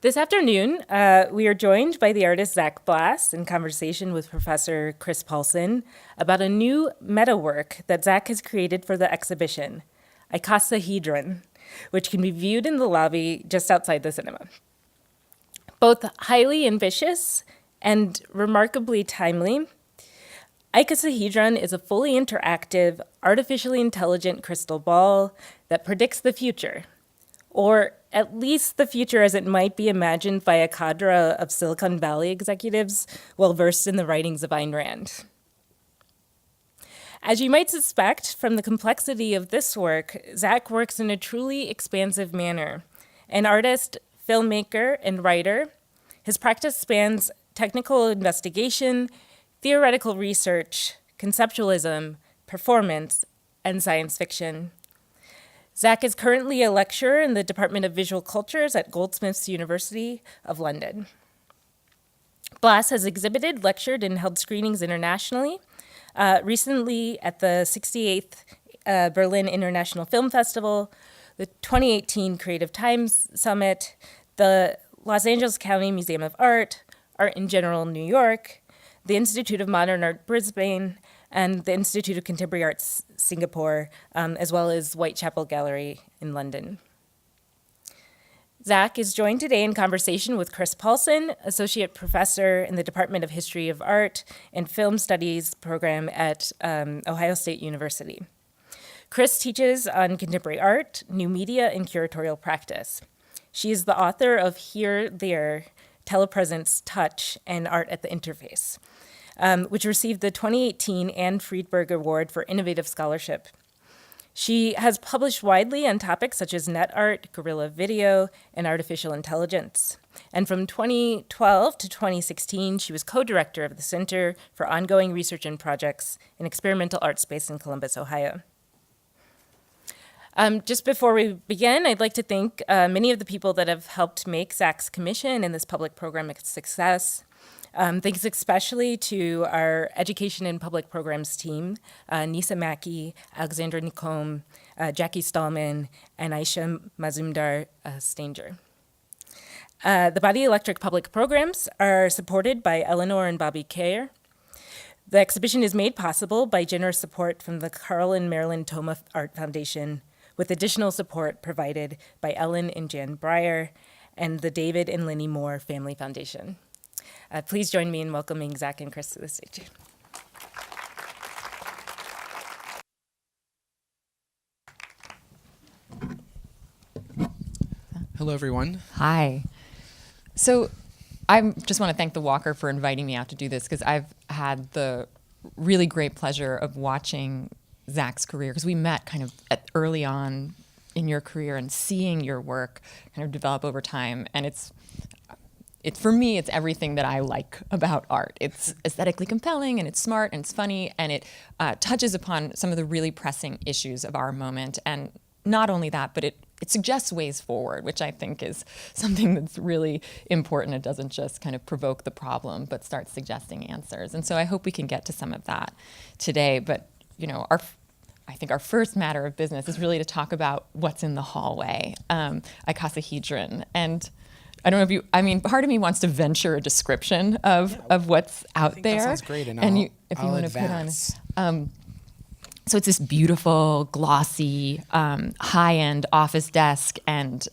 This afternoon, we are joined by the artist Zach Blas in conversation with Professor Kris Paulsen about a new meta work that Zach has created for the exhibition, Icosahedron, which can be viewed in the lobby just outside the cinema. Both highly ambitious and remarkably timely, Icosahedron is a fully interactive, artificially intelligent crystal ball that predicts the future, or at least the future as it might be imagined by a cadre of Silicon Valley executives well-versed in the writings of Ayn Rand. As you might suspect from the complexity of this work, Zach works in a truly expansive manner. An artist, filmmaker, and writer, his practice spans technical investigation, theoretical research, conceptualism, performance, and science fiction. Zach is currently a lecturer in the Department of Visual Cultures at Goldsmiths University of London. Blas has exhibited, lectured, and held screenings internationally, recently at the 68th Berlin International Film Festival, the 2018 Creative Times Summit, the Los Angeles County Museum of Art, Art in General New York, the Institute of Modern Art Brisbane, and the Institute of Contemporary Arts Singapore, as well as Whitechapel Gallery in London. Zach is joined today in conversation with Kris Paulsen, Associate Professor in the Department of History of Art and Film Studies program at Ohio State University. Kris teaches on contemporary art, new media, and curatorial practice. She is the author of Here, There, Telepresence, Touch, and Art at the Interface, which received the 2018 Anne Friedberg Award for Innovative Scholarship. She has published widely on topics such as net art, guerrilla video, and artificial intelligence. And from 2012 to 2016, she was co-director of the Center for Ongoing Research and Projects in Experimental Art Space in Columbus, Ohio. Just before we begin, I'd like to thank many of the people that have helped make Zach's commission and this public program a success. Thanks especially to our Education and Public Programs team, Nisa Mackey, Alexandra Nicom, Jackie Stallman, and Aisha Mazumdar Stanger. The Body Electric Public Programs are supported by Eleanor and Bobby Kerr. The exhibition is made possible by generous support from the Carl and Marilyn Thoma Art Foundation, with additional support provided by Ellen and Jan Breyer and the David and Lenny Moore Family Foundation. Please join me in welcoming Zach and Kris to the stage. Hello, everyone. Hi. So I just want to thank the Walker for inviting me out to do this, because I've had the really great pleasure of watching Zach's career, because we met kind of early on in your career and seeing your work kind of develop over time. And it's for me, it's everything that I like about art. It's aesthetically compelling, and it's smart, and it's funny, and it touches upon some of the really pressing issues of our moment. And not only that, but it suggests ways forward, which I think is something that's really important. It doesn't just kind of provoke the problem, but starts suggesting answers. And so I hope we can get to some of that today. But I think our first matter of business is really to talk about what's in the hallway, Icosahedron. And I don't know if part of me wants to venture a description of what's out there. That sounds great, and if you I'll want to advance. put on. So it's this beautiful, glossy, high-end office desk and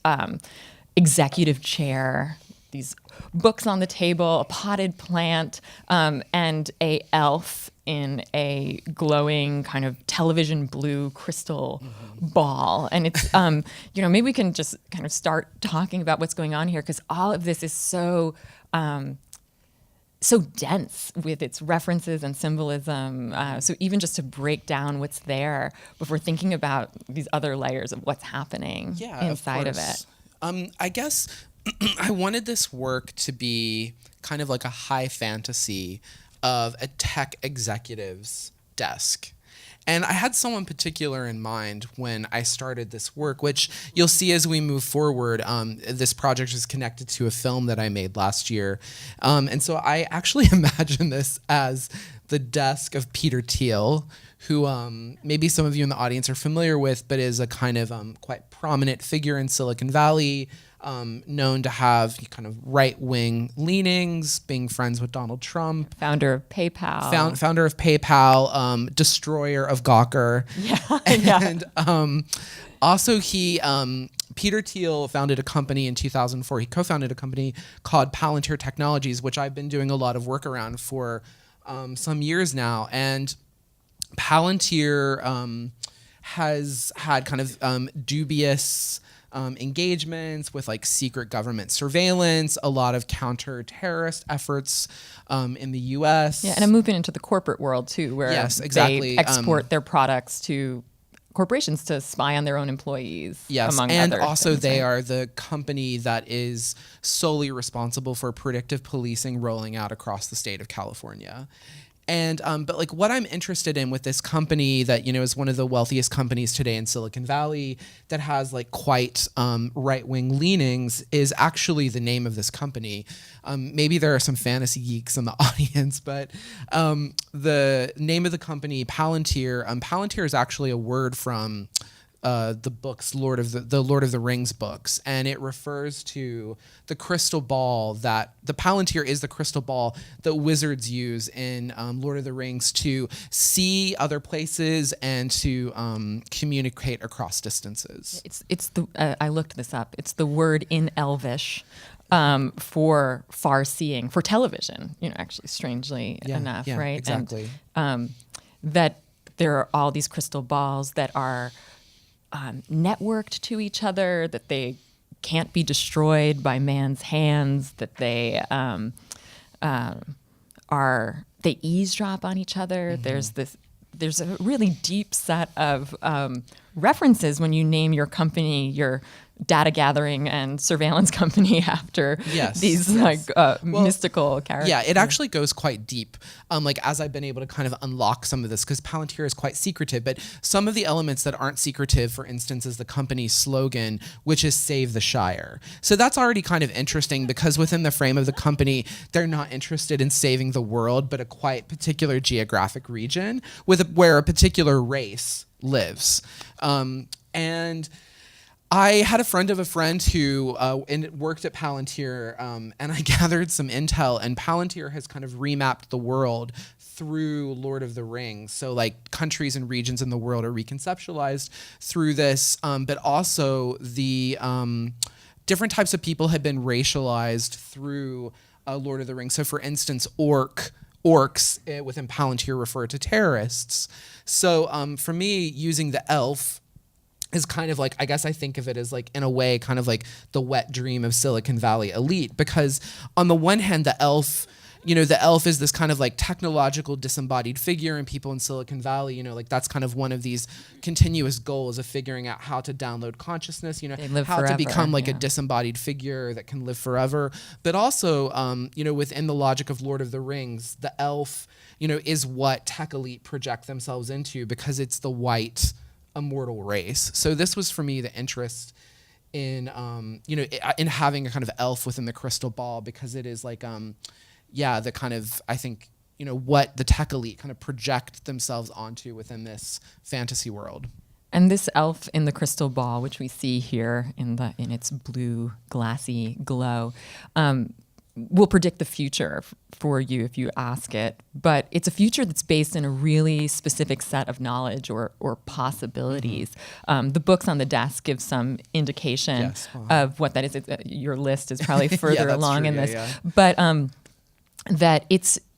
executive chair, these books on the table, a potted plant, and a elf in a glowing kind of television blue crystal ball. And it's, maybe we can just kind of start talking about what's going on here, because all of this is so dense with its references and symbolism. So even just to break down what's there before thinking about these other layers of what's happening inside of it. I guess I wanted this work to be kind of like a high fantasy of a tech executive's desk. And I had someone particular in mind when I started this work, which you'll see as we move forward. This project is connected to a film that I made last year. And so I actually imagine this as the desk of Peter Thiel, who maybe some of you in the audience are familiar with, but is a kind of quite prominent figure in Silicon Valley, known to have kind of right-wing leanings, being friends with Donald Trump. Founder of PayPal. Founder of PayPal, destroyer of Gawker. And also Peter Thiel founded a company in 2004. He co-founded a company called Palantir Technologies, which I've been doing a lot of work around for some years now. And Palantir has had kind of dubious engagements with like secret government surveillance, a lot of counter-terrorist efforts in the U.S. Yeah, and a movement into the corporate world too, where exactly. they export their products to corporations to spy on their own employees. Yes, among and other also things, they right? are the company that is solely responsible for predictive policing rolling out across the state of California. And but like what I'm interested in with this company that is one of the wealthiest companies today in Silicon Valley that has like quite right-wing leanings is actually the name of this company. Maybe there are some fantasy geeks in the audience, but the name of the company, Palantir. Palantir is actually a word from the books, Lord of the Rings books, and it refers to the crystal ball that the Palantir is the crystal ball that wizards use in Lord of the Rings to see other places and to communicate across distances. It's the I looked this up. It's the word in Elvish for far seeing for television. Actually, strangely enough, right? Exactly. And that there are all these crystal balls that are networked to each other, that they can't be destroyed by man's hands, that they they eavesdrop on each other. Mm-hmm. There's a really deep set of references when you name your company, your data gathering and surveillance company after these mystical characters. Yeah, it actually goes quite deep. Like as I've been able to kind of unlock some of this, because Palantir is quite secretive, but some of the elements that aren't secretive, for instance, is the company's slogan, which is "Save the Shire." So that's already kind of interesting because within the frame of the company, they're not interested in saving the world, but a quite particular geographic region where a particular race lives. And I had a friend of a friend who worked at Palantir, and I gathered some intel, and Palantir has kind of remapped the world through Lord of the Rings. So like countries and regions in the world are reconceptualized through this, but also the different types of people have been racialized through Lord of the Rings. So for instance, orcs within Palantir refer to terrorists. So for me, using the elf is kind of like, I guess I think of it as like, in a way, kind of like the wet dream of Silicon Valley elite, because on the one hand, the elf is this kind of like technological disembodied figure, and people in Silicon Valley, like that's kind of one of these continuous goals of figuring out how to download consciousness, They live how forever, to become like a disembodied figure that can live forever. But also, within the logic of Lord of the Rings, the elf, is what tech elite project themselves into because it's the white immortal race. So this was for me the interest in in having a kind of elf within the crystal ball, because it is like the kind of, I think, what the tech elite kind of project themselves onto within this fantasy world. And this elf in the crystal ball, which we see here in its blue glassy glow, will predict the future for you if you ask it. But it's a future that's based in a really specific set of knowledge or possibilities. Mm-hmm. The books on the desk give some indication of what that is. Your list is probably further along in this. But that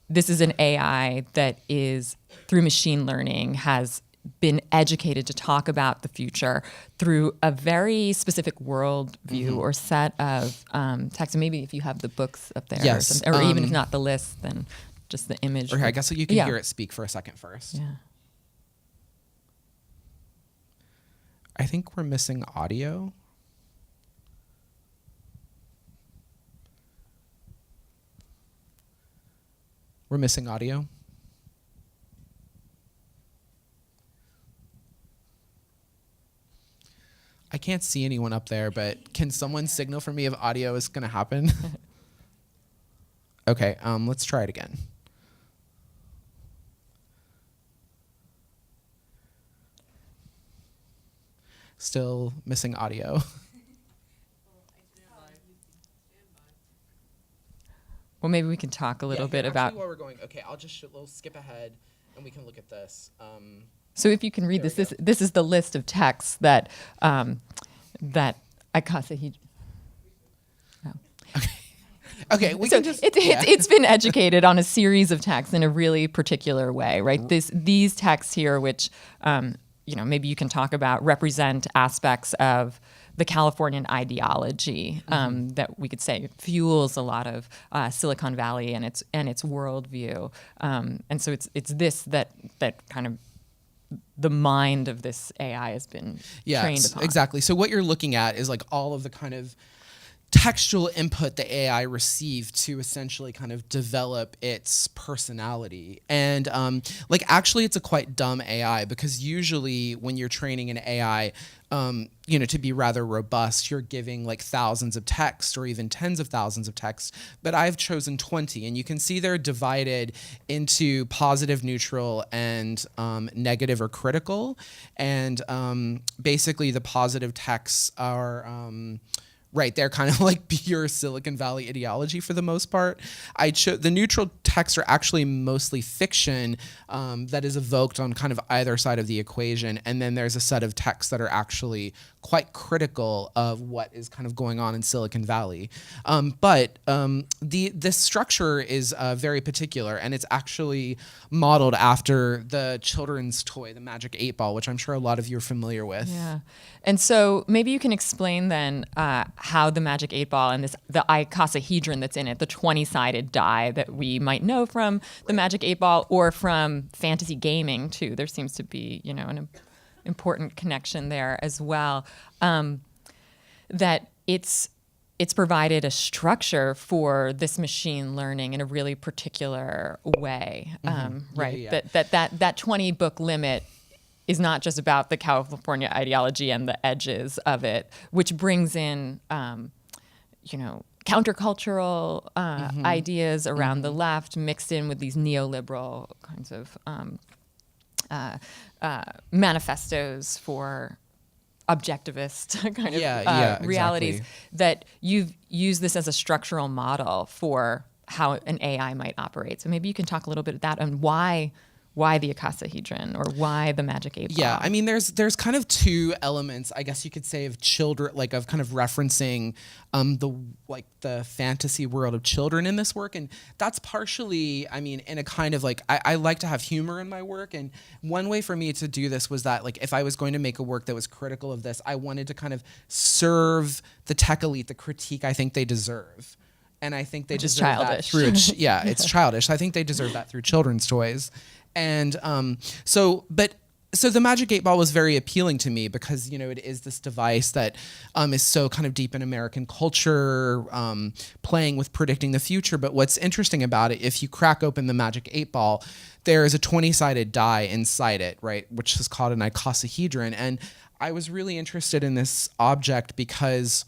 this is an AI that is, through machine learning, has been educated to talk about the future through a very specific worldview or set of text. And maybe if you have the books up there, or even if not the list, then just the image. Okay, I guess you can hear it speak for a second first. Yeah. I think we're missing audio. We're missing audio. I can't see anyone up there, but can someone signal for me if audio is going to happen? Okay, let's try it again. Still missing audio. Well, maybe we can talk a little bit about. While we're going, okay, I'll just we'll skip ahead, and we can look at this. So if you can read this, this is the list of texts that that Icosahedron. Okay, we So can just. it's been educated on a series of texts in a really particular way, right? These texts here, which maybe you can talk about, represent aspects of the Californian ideology that we could say fuels a lot of Silicon Valley and its worldview, and so it's this that kind of the mind of this AI has been trained upon. Exactly. So what you're looking at is like all of the kind of textual input the AI received to essentially kind of develop its personality. And actually it's a quite dumb AI, because usually when you're training an AI, to be rather robust, you're giving like thousands of texts or even tens of thousands of texts, but I've chosen 20, and you can see they're divided into positive, neutral, and negative or critical. And basically the positive texts are right, they're kind of like pure Silicon Valley ideology for the most part. The neutral texts are actually mostly fiction that is evoked on kind of either side of the equation, and then there's a set of texts that are actually quite critical of what is kind of going on in Silicon Valley. But this structure is very particular, and it's actually modeled after the children's toy, the Magic 8-Ball, which I'm sure a lot of you are familiar with. Yeah. And so maybe you can explain then how the Magic 8-Ball and the icosahedron that's in it, the 20-sided die that we might know from the Magic 8-Ball or from fantasy gaming too. There seems to be, an important connection there as well. That it's provided a structure for this machine learning in a really particular way, right? Yeah. That 20 book limit is not just about the California ideology and the edges of it, which brings in, countercultural ideas around the left mixed in with these neoliberal kinds of manifestos for objectivist kind of realities, that you've used this as a structural model for how an AI might operate. So maybe you can talk a little bit about that and why the icosahedron, or why the Magic 8-Ball? Yeah, I mean, there's kind of two elements, I guess you could say, of children, like of kind of referencing the fantasy world of children in this work, and that's partially, I mean, in a kind of like I like to have humor in my work, and one way for me to do this was that like if I was going to make a work that was critical of this, I wanted to kind of serve the tech elite the critique I think they deserve. And I think they deserve that through it's childish. I think they deserve that through children's toys. And so the Magic 8-Ball was very appealing to me because, it is this device that is so kind of deep in American culture, playing with predicting the future. But what's interesting about it, if you crack open the Magic 8-Ball, there is a 20-sided die inside it, right, which is called an icosahedron. And I was really interested in this object because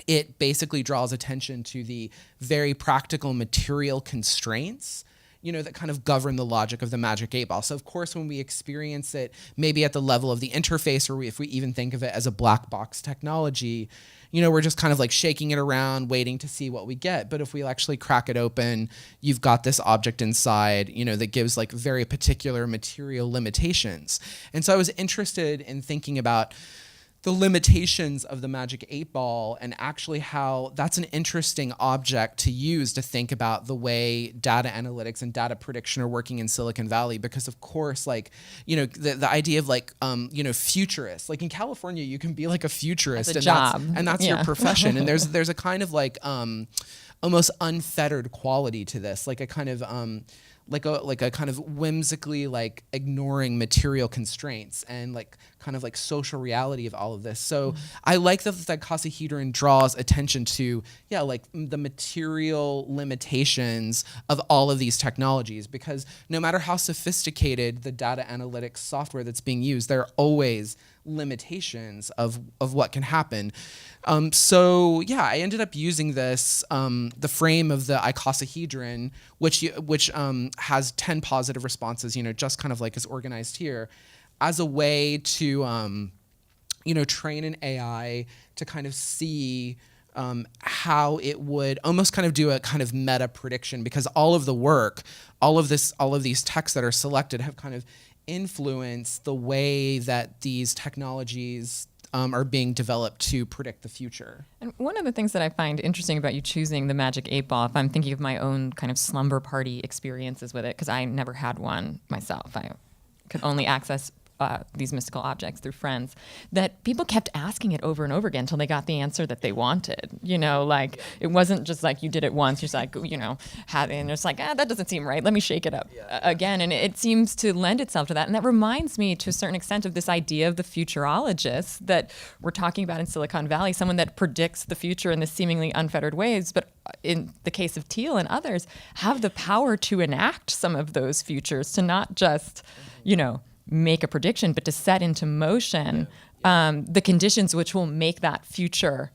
it basically draws attention to the very practical material constraints that kind of govern the logic of the Magic 8-Ball. So of course, when we experience it, maybe at the level of the interface, or if we even think of it as a black box technology, we're just kind of like shaking it around, waiting to see what we get. But if we actually crack it open, you've got this object inside, that gives like very particular material limitations. And so I was interested in thinking about the limitations of the Magic 8-Ball, and actually how that's an interesting object to use to think about the way data analytics and data prediction are working in Silicon Valley. Because of course, like, the idea of like, futurists, like in California, you can be like a futurist and that's your profession. And there's a kind of like, almost unfettered quality to this, like a kind of, like a kind of whimsically like ignoring material constraints and like kind of like social reality of all of this. So I like that the icosahedron draws attention to like the material limitations of all of these technologies, because no matter how sophisticated the data analytics software that's being used, there are always limitations of what can happen. I ended up using this, the frame of the icosahedron, which has 10 positive responses, just kind of like is organized here, as a way to train an AI to kind of see how it would almost kind of do a kind of meta prediction, because all of the work, all of these texts that are selected have kind of influenced the way that these technologies are being developed to predict the future. And one of the things that I find interesting about you choosing the Magic 8-Ball, if I'm thinking of my own kind of slumber party experiences with it, because I never had one myself. I could only access these mystical objects through friends, that people kept asking it over and over again until they got the answer that they wanted. Like it wasn't just like you did it once, you're just like, and it's like, that doesn't seem right. Let me shake it up again. And it seems to lend itself to that. And that reminds me to a certain extent of this idea of the futurologist that we're talking about in Silicon Valley, someone that predicts the future in this seemingly unfettered ways, but in the case of Thiel and others, have the power to enact some of those futures, to not just, make a prediction, but to set into motion the conditions which will make that future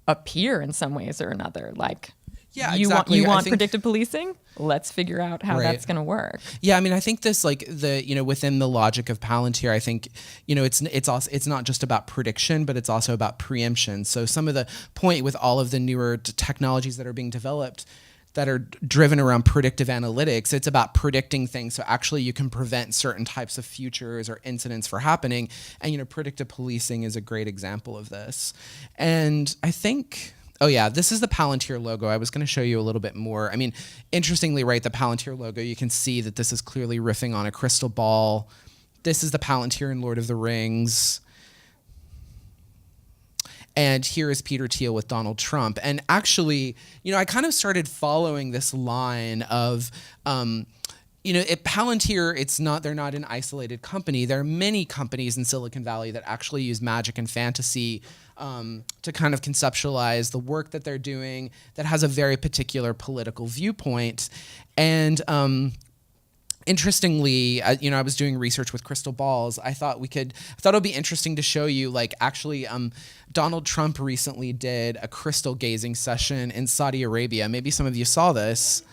appear in some ways or another. Like, you want predictive policing? Let's figure out how that's going to work. Yeah, I mean, I think this, like, within the logic of Palantir, I think, it's not just about prediction, but it's also about preemption. So some of the point with all of the newer technologies that are being developed that are driven around predictive analytics, it's about predicting things. So actually you can prevent certain types of futures or incidents from happening. And, predictive policing is a great example of this. And I think, this is the Palantir logo. I was going to show you a little bit more. I mean, interestingly, right, the Palantir logo, you can see that this is clearly riffing on a crystal ball. This is the Palantir in Lord of the Rings. And here is Peter Thiel with Donald Trump. And actually, I kind of started following this line of, at Palantir, they're not an isolated company. There are many companies in Silicon Valley that actually use magic and fantasy to kind of conceptualize the work that they're doing that has a very particular political viewpoint. And interestingly, I was doing research with crystal balls. I thought it would be interesting to show you, like, actually, Donald Trump recently did a crystal gazing session in Saudi Arabia. Maybe some of you saw this.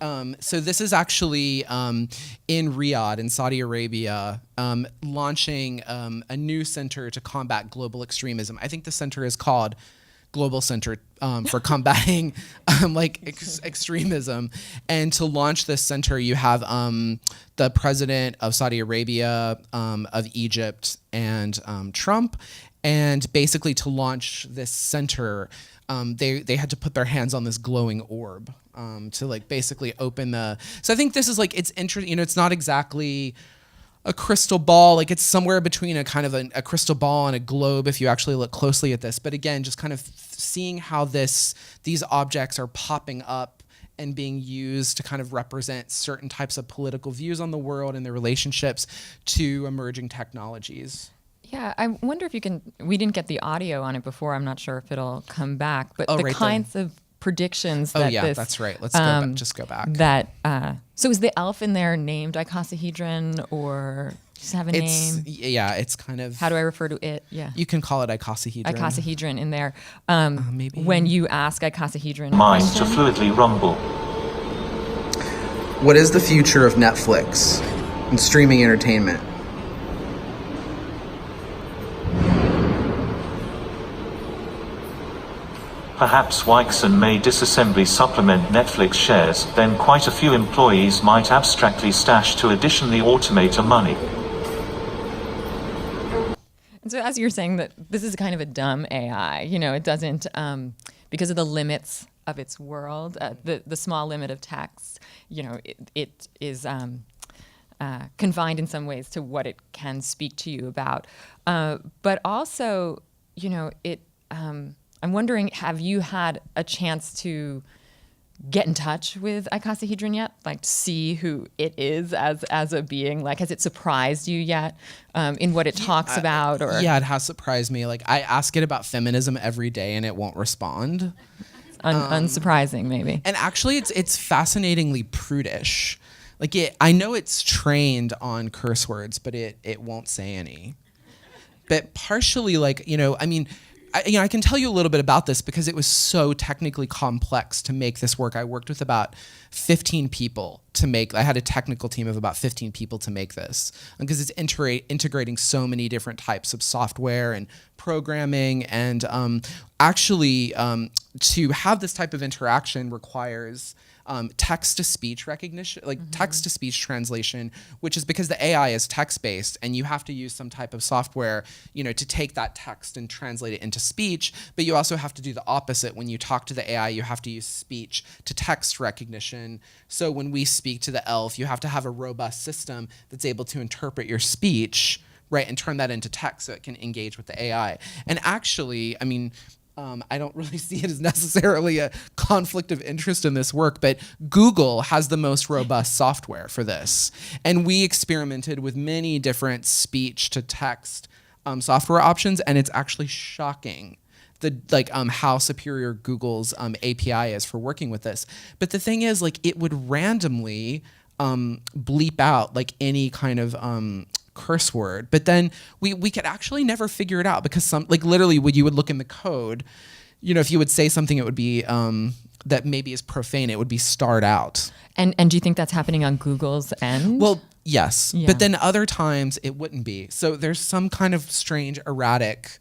So this is actually in Riyadh in Saudi Arabia, launching a new center to combat global extremism. I think the center is called Global Center for Combating extremism. And to launch this center, you have the president of Saudi Arabia, of Egypt, and Trump. And basically, to launch this center, they had to put their hands on this glowing orb to basically open the. So I think this is it's interesting. It's not exactly a crystal ball, it's somewhere between a kind of a crystal ball and a globe if you actually look closely at this. But again, just kind of seeing how these objects are popping up and being used to kind of represent certain types of political views on the world and their relationships to emerging technologies. Yeah, I wonder if you can, we didn't get the audio on it before, I'm not sure if it'll come back, but kinds of predictions that that's right. Let's go back. So is the elf in there named Icosahedron, or does it have a name? Yeah, it's kind of... How do I refer to it? Yeah. You can call it Icosahedron. Icosahedron in there. Maybe. When you ask Icosahedron Mind to fluidly rumble. What is the future of Netflix and streaming entertainment? Perhaps Wixon may disassembly supplement Netflix shares, then quite a few employees might abstractly stash to additionally automate a money. And so as you're saying, that this is kind of a dumb AI, it doesn't, because of the limits of its world, the small limit of text, it is confined in some ways to what it can speak to you about. But also, I'm wondering, have you had a chance to get in touch with Icosahedron yet? Like, see who it is as a being? Like, has it surprised you yet in what it talks about? Or yeah, it has surprised me. Like, I ask it about feminism every day and it won't respond. Unsurprising, maybe. And actually, it's fascinatingly prudish. Like, I know it's trained on curse words, but it won't say any. But partially, I can tell you a little bit about this because it was so technically complex to make this work. I worked with about 15 people to make. I had a technical team of about 15 people to make this because it's integrating so many different types of software and programming, and actually to have this type of interaction requires text-to-speech recognition, like text-to-speech translation, which is because the AI is text-based, and you have to use some type of software, to take that text and translate it into speech. But you also have to do the opposite. When you talk to the AI, you have to use speech-to-text recognition. So when we speak to the elf, you have to have a robust system that's able to interpret your speech, right, and turn that into text so it can engage with the AI. And actually, I don't really see it as necessarily a conflict of interest in this work, but Google has the most robust software for this. And we experimented with many different speech-to-text software options, and it's actually shocking how superior Google's API is for working with this. But the thing is, it would randomly bleep out any kind of curse word, but then we could actually never figure it out because literally when you would look in the code, if you would say something, it would be that maybe is profane, it would be starred out. And do you think that's happening on Google's end? Well, yes, Yeah. but then other times it wouldn't be. So there's some kind of strange erratic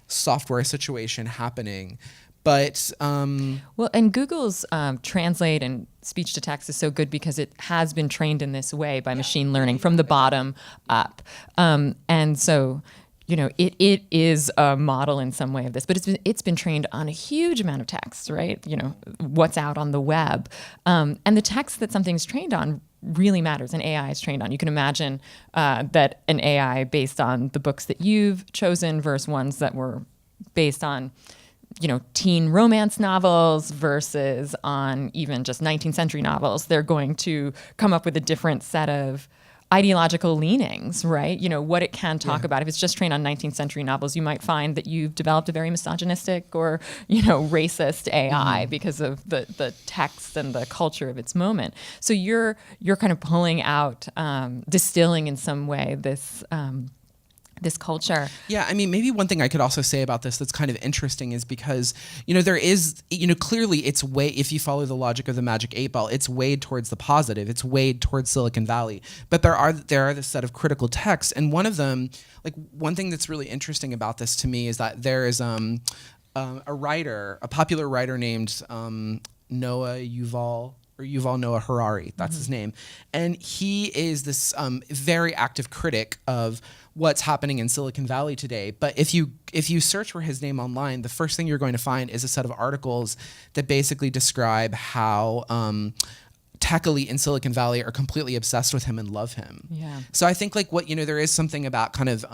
software situation happening. But well, and Google's translate and speech to text is so good because it has been trained in this way by machine learning from the bottom up, and so it is a model in some way of this. But it's been trained on a huge amount of text, right? What's out on the web, and the text that something's trained on really matters, and AI is trained on. You can imagine that an AI based on the books that you've chosen versus ones that were based on teen romance novels versus on even just 19th century novels, they're going to come up with a different set of ideological leanings, right? What it can talk about. If it's just trained on 19th century novels, you might find that you've developed a very misogynistic or, racist AI because of the text and the culture of its moment. So you're kind of pulling out, distilling in some way this culture. Yeah, maybe one thing I could also say about this that's kind of interesting is because, there is, clearly it's if you follow the logic of the Magic 8 Ball, it's weighed towards the positive, it's weighed towards Silicon Valley. But there are this set of critical texts, and one of them, one thing that's really interesting about this to me is that there is a popular writer named Noah Yuval Noah Harari, that's his name. And he is this very active critic of what's happening in Silicon Valley today. But if you search for his name online, the first thing you're going to find is a set of articles that basically describe how tech elite in Silicon Valley are completely obsessed with him and love him. Yeah. So I think there is something about kind of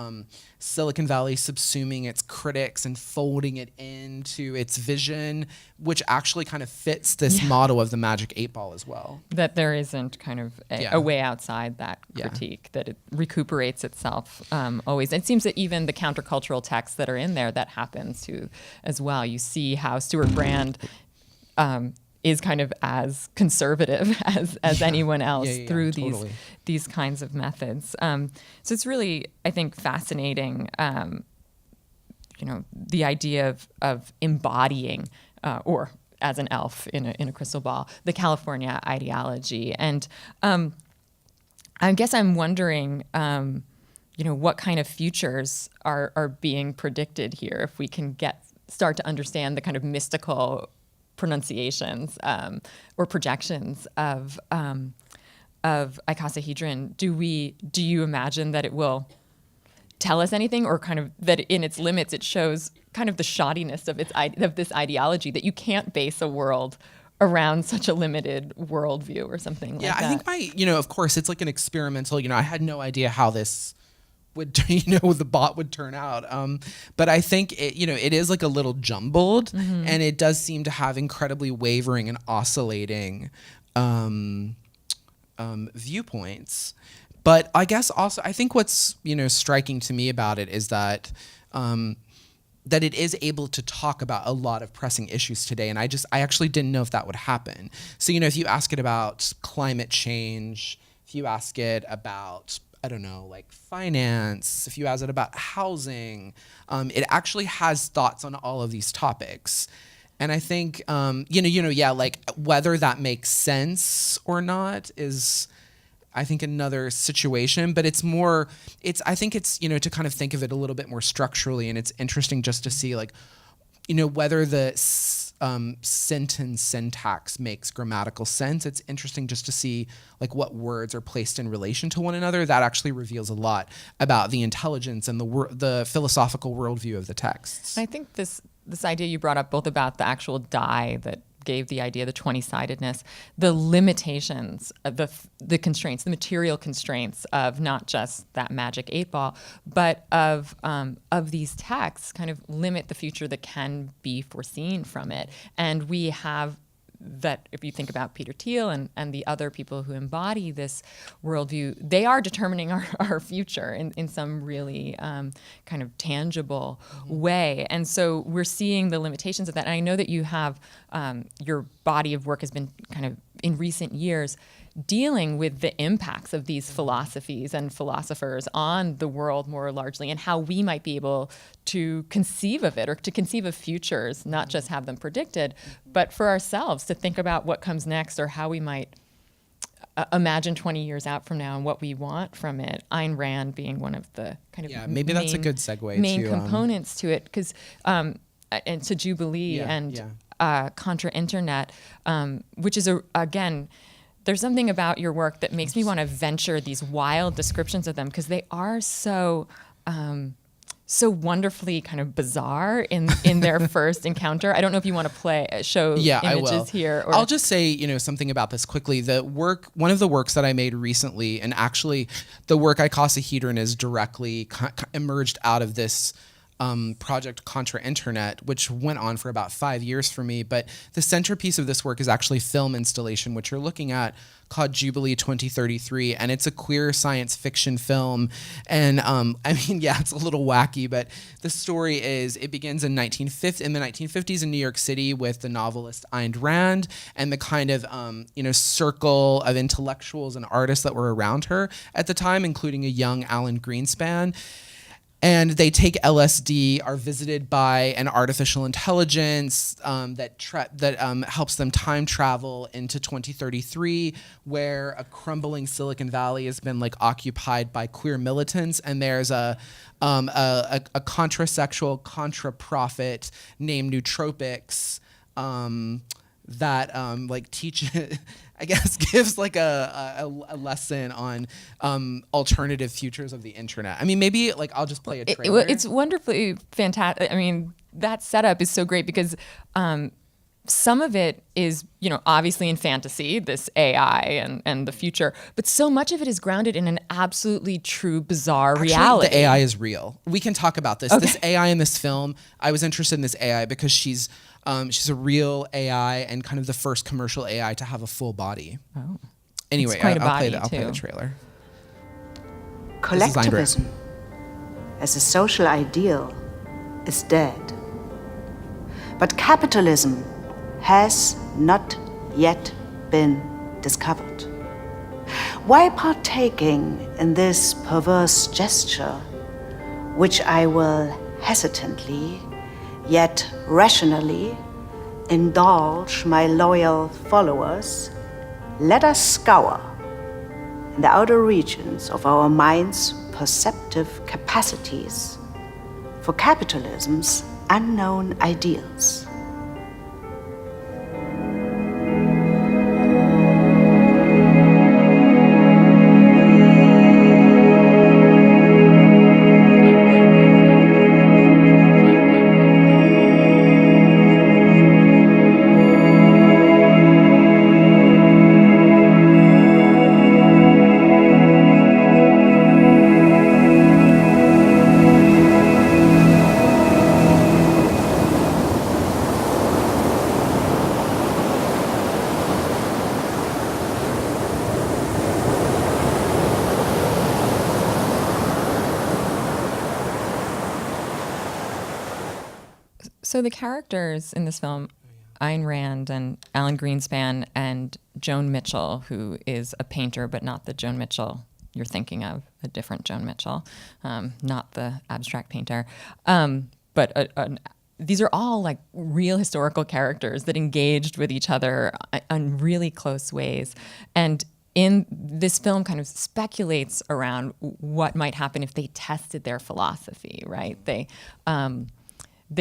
Silicon Valley subsuming its critics and folding it into its vision, which actually kind of fits this model of the Magic 8 Ball as well. That there isn't kind of a way outside that critique, that it recuperates itself always. It seems that even the countercultural texts that are in there, that happens to as well. You see how Stewart Brand is kind of as conservative as anyone else through these kinds of methods. So it's really, I think, fascinating, the idea of embodying or as an elf in a crystal ball, the California ideology. And I guess I'm wondering, what kind of futures are being predicted here if we can start to understand the kind of mystical pronunciations or projections of Icosahedron. Do you imagine that it will tell us anything, or kind of that in its limits it shows kind of the shoddiness of this ideology, that you can't base a world around such a limited worldview or something like that? Yeah, I think of course it's like an experimental, I had no idea how this would, the bot would turn out. But I think it is like a little jumbled, and it does seem to have incredibly wavering and oscillating viewpoints. But I guess also, I think what's, striking to me about it is that that it is able to talk about a lot of pressing issues today. And I actually didn't know if that would happen. So, if you ask it about climate change, if you ask it about I don't know, like finance, if you ask it about housing, it actually has thoughts on all of these topics. And I think, like whether that makes sense or not is, I think, another situation, but I think it's, to kind of think of it a little bit more structurally. And it's interesting just to see like, whether the sentence syntax makes grammatical sense. It's interesting just to see like what words are placed in relation to one another. That actually reveals a lot about the intelligence and the philosophical worldview of the texts. I think this idea you brought up, both about the actual die that gave the idea, the 20-sidedness, the limitations, the constraints, the material constraints of not just that magic 8-ball, but of these texts kind of limit the future that can be foreseen from it. And we have that, if you think about Peter Thiel and the other people who embody this worldview, they are determining our future in some really kind of tangible way. And so we're seeing the limitations of that. And I know that you have, your body of work has been kind of in recent years dealing with the impacts of these philosophies and philosophers on the world more largely, and how we might be able to conceive of it, or to conceive of futures, not just have them predicted, but for ourselves to think about what comes next, or how we might imagine 20 years out from now and what we want from it. Ayn Rand being one of the kind of maybe that's a good segue main to, components to it, because and to Jubilee Contra Internet, which is again. There's something about your work that makes me want to venture these wild descriptions of them, because they are so wonderfully kind of bizarre in their first encounter. I don't know if you want to show images here. Or I'll just say, something about this quickly. One of the works that I made recently, and actually the work Icosahedron is directly emerged out of this project Contra Internet, which went on for about 5 years for me. But the centerpiece of this work is actually film installation, which you're looking at, called Jubilee 2033. And it's a queer science fiction film. And it's a little wacky, but the story is, it begins in the 1950s in New York City with the novelist Ayn Rand and the kind of, circle of intellectuals and artists that were around her at the time, including a young Alan Greenspan. And they take LSD, are visited by an artificial intelligence that helps them time travel into 2033, where a crumbling Silicon Valley has been like occupied by queer militants, and there's a contrasexual contra-prophet named Nootropics that teaches. I guess gives like a lesson on alternative futures of the internet. I mean, maybe like I'll just play a trailer. It's wonderfully fantastic. I mean, that setup is so great, because some of it is, obviously in fantasy, this AI and the future, but so much of it is grounded in an absolutely true, bizarre reality. The AI is real. We can talk about this. Okay. This AI in this film, I was interested in this AI because she's a real AI and kind of the first commercial AI to have a full body. Oh. Anyway, I'll play the trailer. Collectivism as a social ideal is dead. But capitalism has not yet been discovered. Why partaking in this perverse gesture, which I will hesitantly, yet rationally, indulge my loyal followers, let us scour in the outer regions of our mind's perceptive capacities for capitalism's unknown ideals. So the characters in this film, Ayn Rand and Alan Greenspan and Joan Mitchell, who is a painter but not the Joan Mitchell you're thinking of a different Joan Mitchell, not the abstract painter. These are all like real historical characters that engaged with each other in really close ways. And in this film kind of speculates around what might happen if they tested their philosophy, right? They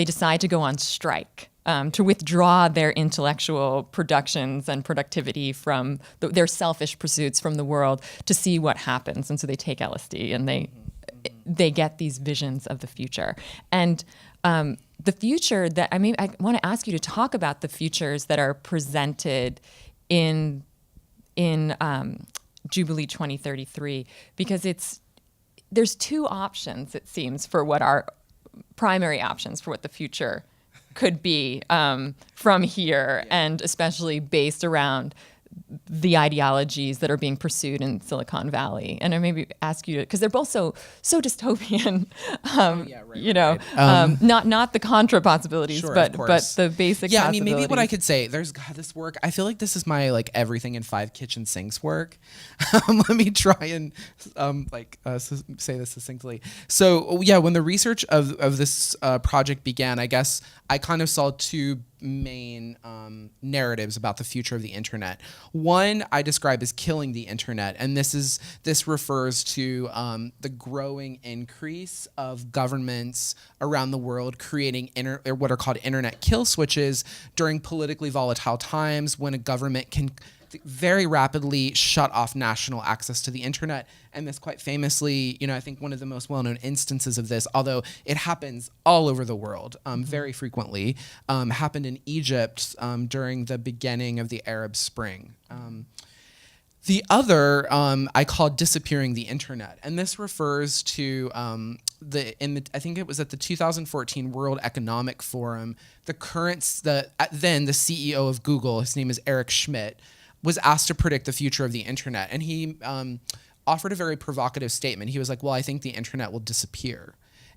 decide to go on strike, to withdraw their intellectual productions and productivity from their selfish pursuits from the world to see what happens. And so they take LSD and they get these visions of the future. And the future that I want to ask you to talk about the futures that are presented in Jubilee 2033, because there's two options, it seems, for what our primary options for what the future could be from here, and especially based around the ideologies that are being pursued in Silicon Valley. And I maybe ask you to, because they're both so dystopian, not the Contra possibilities, Sure, but of the basic yeah, possibilities. I mean, maybe what I could say, there's this work, I feel like this is my like everything in 5 kitchen sinks work. Let me try and say this succinctly. So yeah, when the research of this project began, I guess I kind of saw two main narratives about the future of the internet. One I describe as killing the internet, and this refers to the growing increase of governments around the world creating what are called internet kill switches during politically volatile times, when a government can very rapidly shut off national access to the internet. And this quite famously, I think one of the most well-known instances of this, although it happens all over the world very frequently, happened in Egypt during the beginning of the Arab Spring. The other I call disappearing the internet, and this refers to I think it was at the 2014 World Economic Forum. The CEO of Google, his name is Eric Schmidt, was asked to predict the future of the internet, and he offered a very provocative statement. He was like, "Well, I think the internet will disappear."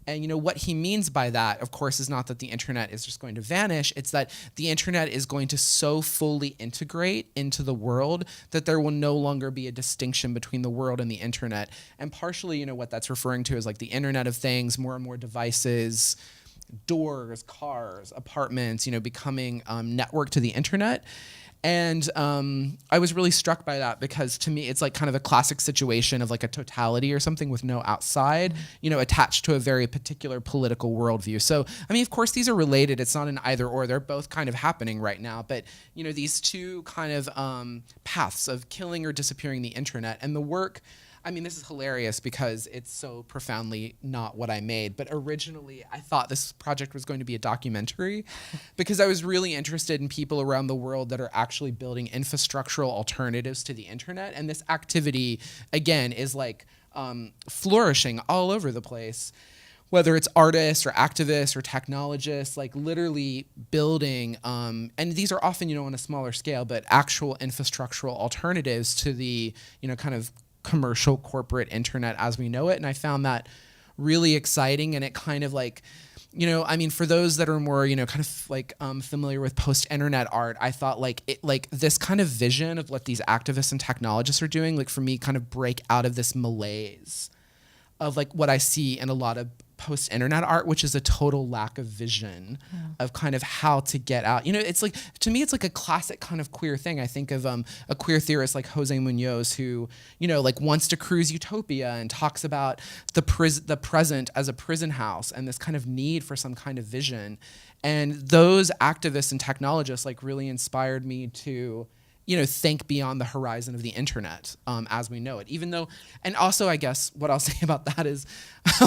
And what he means by that, of course, is not that the internet is just going to vanish. It's that the internet is going to so fully integrate into the world that there will no longer be a distinction between the world and the internet. And partially, what that's referring to is like the Internet of Things, more and more devices, doors, cars, apartments, becoming networked to the internet. And I was really struck by that, because to me, it's like kind of a classic situation of like a totality or something with no outside, attached to a very particular political worldview. So, I mean, of course, these are related. It's not an either or. They're both kind of happening right now. But, these two kind of paths of killing or disappearing the internet, and the work, I mean, this is hilarious because it's so profoundly not what I made. But originally, I thought this project was going to be a documentary, because I was really interested in people around the world that are actually building infrastructural alternatives to the internet. And this activity, again, is like flourishing all over the place, whether it's artists or activists or technologists, like literally building, and these are often, on a smaller scale, but actual infrastructural alternatives to the, kind of commercial corporate internet as we know it. And I found that really exciting. And it kind of like, I mean, for those that are more, kind of like familiar with post-internet art, I thought like this kind of vision of what these activists and technologists are doing, like for me, kind of break out of this malaise of like what I see in a lot of post-internet art, which is a total lack of vision of kind of how to get out. It's like, to me, it's like a classic kind of queer thing. I think of a queer theorist like Jose Munoz, who, like wants to cruise utopia and talks about the present as a prison house and this kind of need for some kind of vision. And those activists and technologists like really inspired me to think beyond the horizon of the internet as we know it. Even though, and also I guess what I'll say about that is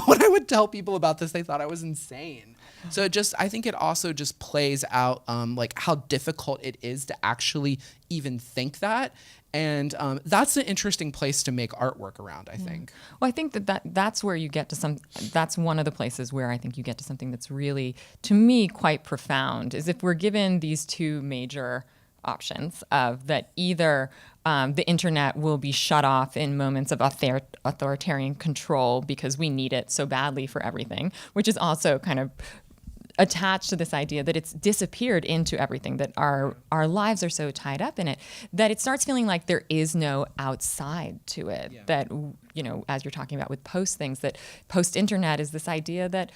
when I would tell people about this, they thought I was insane. So I think it also just plays out like how difficult it is to actually even think that. And that's an interesting place to make artwork around, I think. Well, I think that's where you get to that's one of the places where I think you get to something that's really, to me, quite profound, is if we're given these two major options of that either the internet will be shut off in moments of authoritarian control because we need it so badly for everything, which is also kind of attached to this idea that it's disappeared into everything, that our lives are so tied up in it, that it starts feeling like there is no outside to it. Yeah. That, as you're talking about with post things, that post-internet is this idea that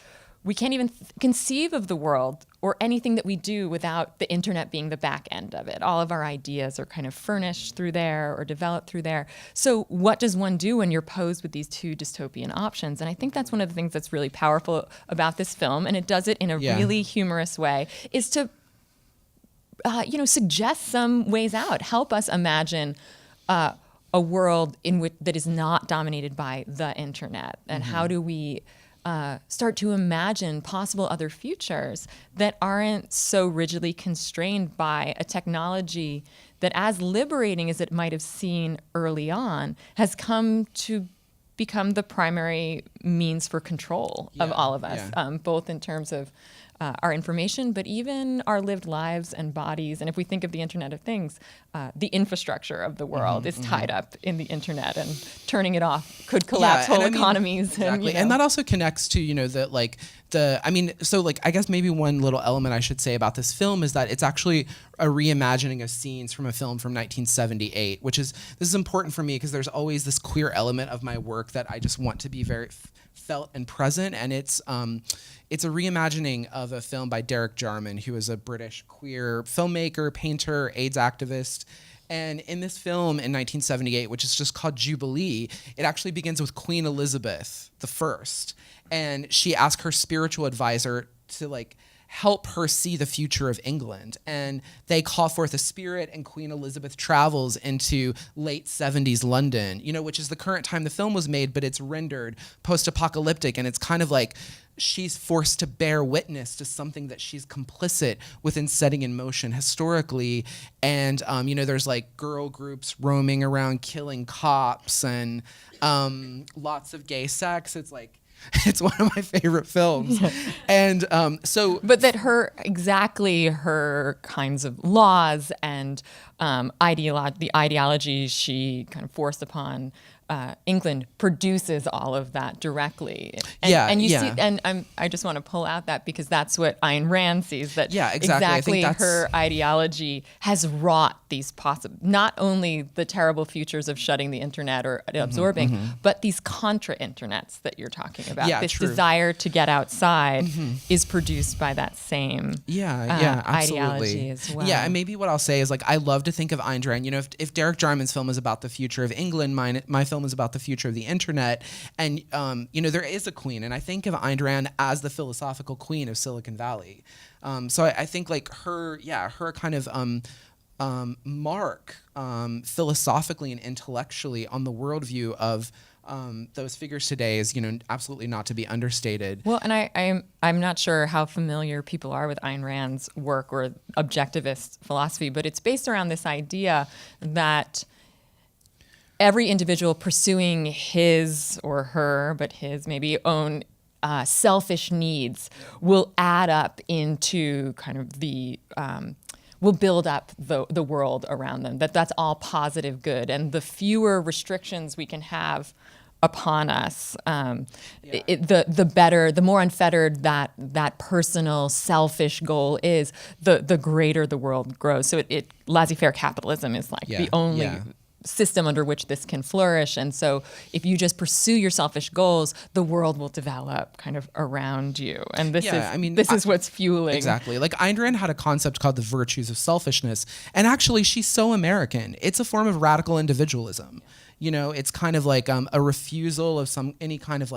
we can't even conceive of the world or anything that we do without the internet being the back end of it. All of our ideas are kind of furnished through there or developed through there. So what does one do when you're posed with these two dystopian options? And I think that's one of the things that's really powerful about this film, and it does it in a really humorous way, is to suggest some ways out, help us imagine a world that is not dominated by the internet. And how do we start to imagine possible other futures that aren't so rigidly constrained by a technology that, as liberating as it might have seemed early on, has come to become the primary means for control of all of us, both in terms of our information, but even our lived lives and bodies. And if we think of the Internet of Things, the infrastructure of the world is tied up in the internet, and turning it off could collapse whole economies. Exactly. And that also connects to, I guess maybe one little element I should say about this film is that it's actually a reimagining of scenes from a film from 1978, this is important for me because there's always this queer element of my work that I just want to be very felt and present, and it's a reimagining of a film by Derek Jarman, who is a British queer filmmaker, painter, AIDS activist. And in this film in 1978, which is just called Jubilee, it actually begins with Queen Elizabeth I. And she asked her spiritual advisor to help her see the future of England. And they call forth a spirit, and Queen Elizabeth travels into late 70s London, which is the current time the film was made, but it's rendered post-apocalyptic. And it's kind of like she's forced to bear witness to something that she's complicit within setting in motion historically. And, there's girl groups roaming around killing cops and lots of gay sex. It's one of my favorite films. And but that her kinds of laws and the ideology she kind of forced upon England produces all of that directly. And you see, and I just want to pull out that because that's what Ayn Rand sees, that exactly her ideology has wrought these not only the terrible futures of shutting the internet or absorbing, but these contra internets that you're talking about. This desire to get outside is produced by that same ideology as well. Yeah, and maybe what I'll say is I love to think of Ayn Rand. If Derek Jarman's film is about the future of England, my film is about the future of the internet. And there is a queen, and I think of Ayn Rand as the philosophical queen of Silicon Valley. So I think her kind of mark philosophically and intellectually on the worldview of those figures today is, absolutely not to be understated. Well, and I'm not sure how familiar people are with Ayn Rand's work or objectivist philosophy, but it's based around this idea that every individual pursuing his or her, but his maybe own selfish needs will add up into kind of will build up the world around them, that's all positive good. And the fewer restrictions we can have upon us, the better, the more unfettered that personal selfish goal is, the greater the world grows. So laissez-faire capitalism is the only system under which this can flourish. And so if you just pursue your selfish goals, the world will develop kind of around you. And this is what's fueling. Exactly. Ayn Rand had a concept called the virtues of selfishness. And actually, she's so American. It's a form of radical individualism. It's kind of a refusal of any kind of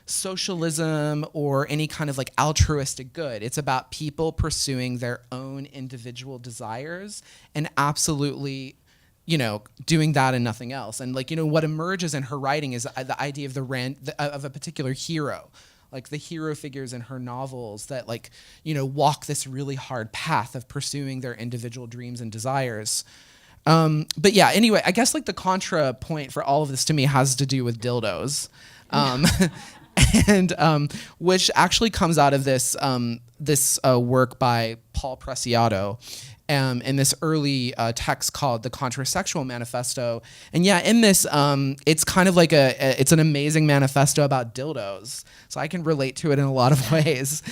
socialism or any kind of altruistic good. It's about people pursuing their own individual desires and absolutely doing that and nothing else. And what emerges in her writing is the idea of of a particular hero, the hero figures in her novels that walk this really hard path of pursuing their individual dreams and desires. But yeah, anyway, I guess the contra point for all of this to me has to do with dildos. And which actually comes out of this work by Paul Preciado, in this early text called the Contrasexual Manifesto. And in this, it's kind of it's an amazing manifesto about dildos. So I can relate to it in a lot of ways.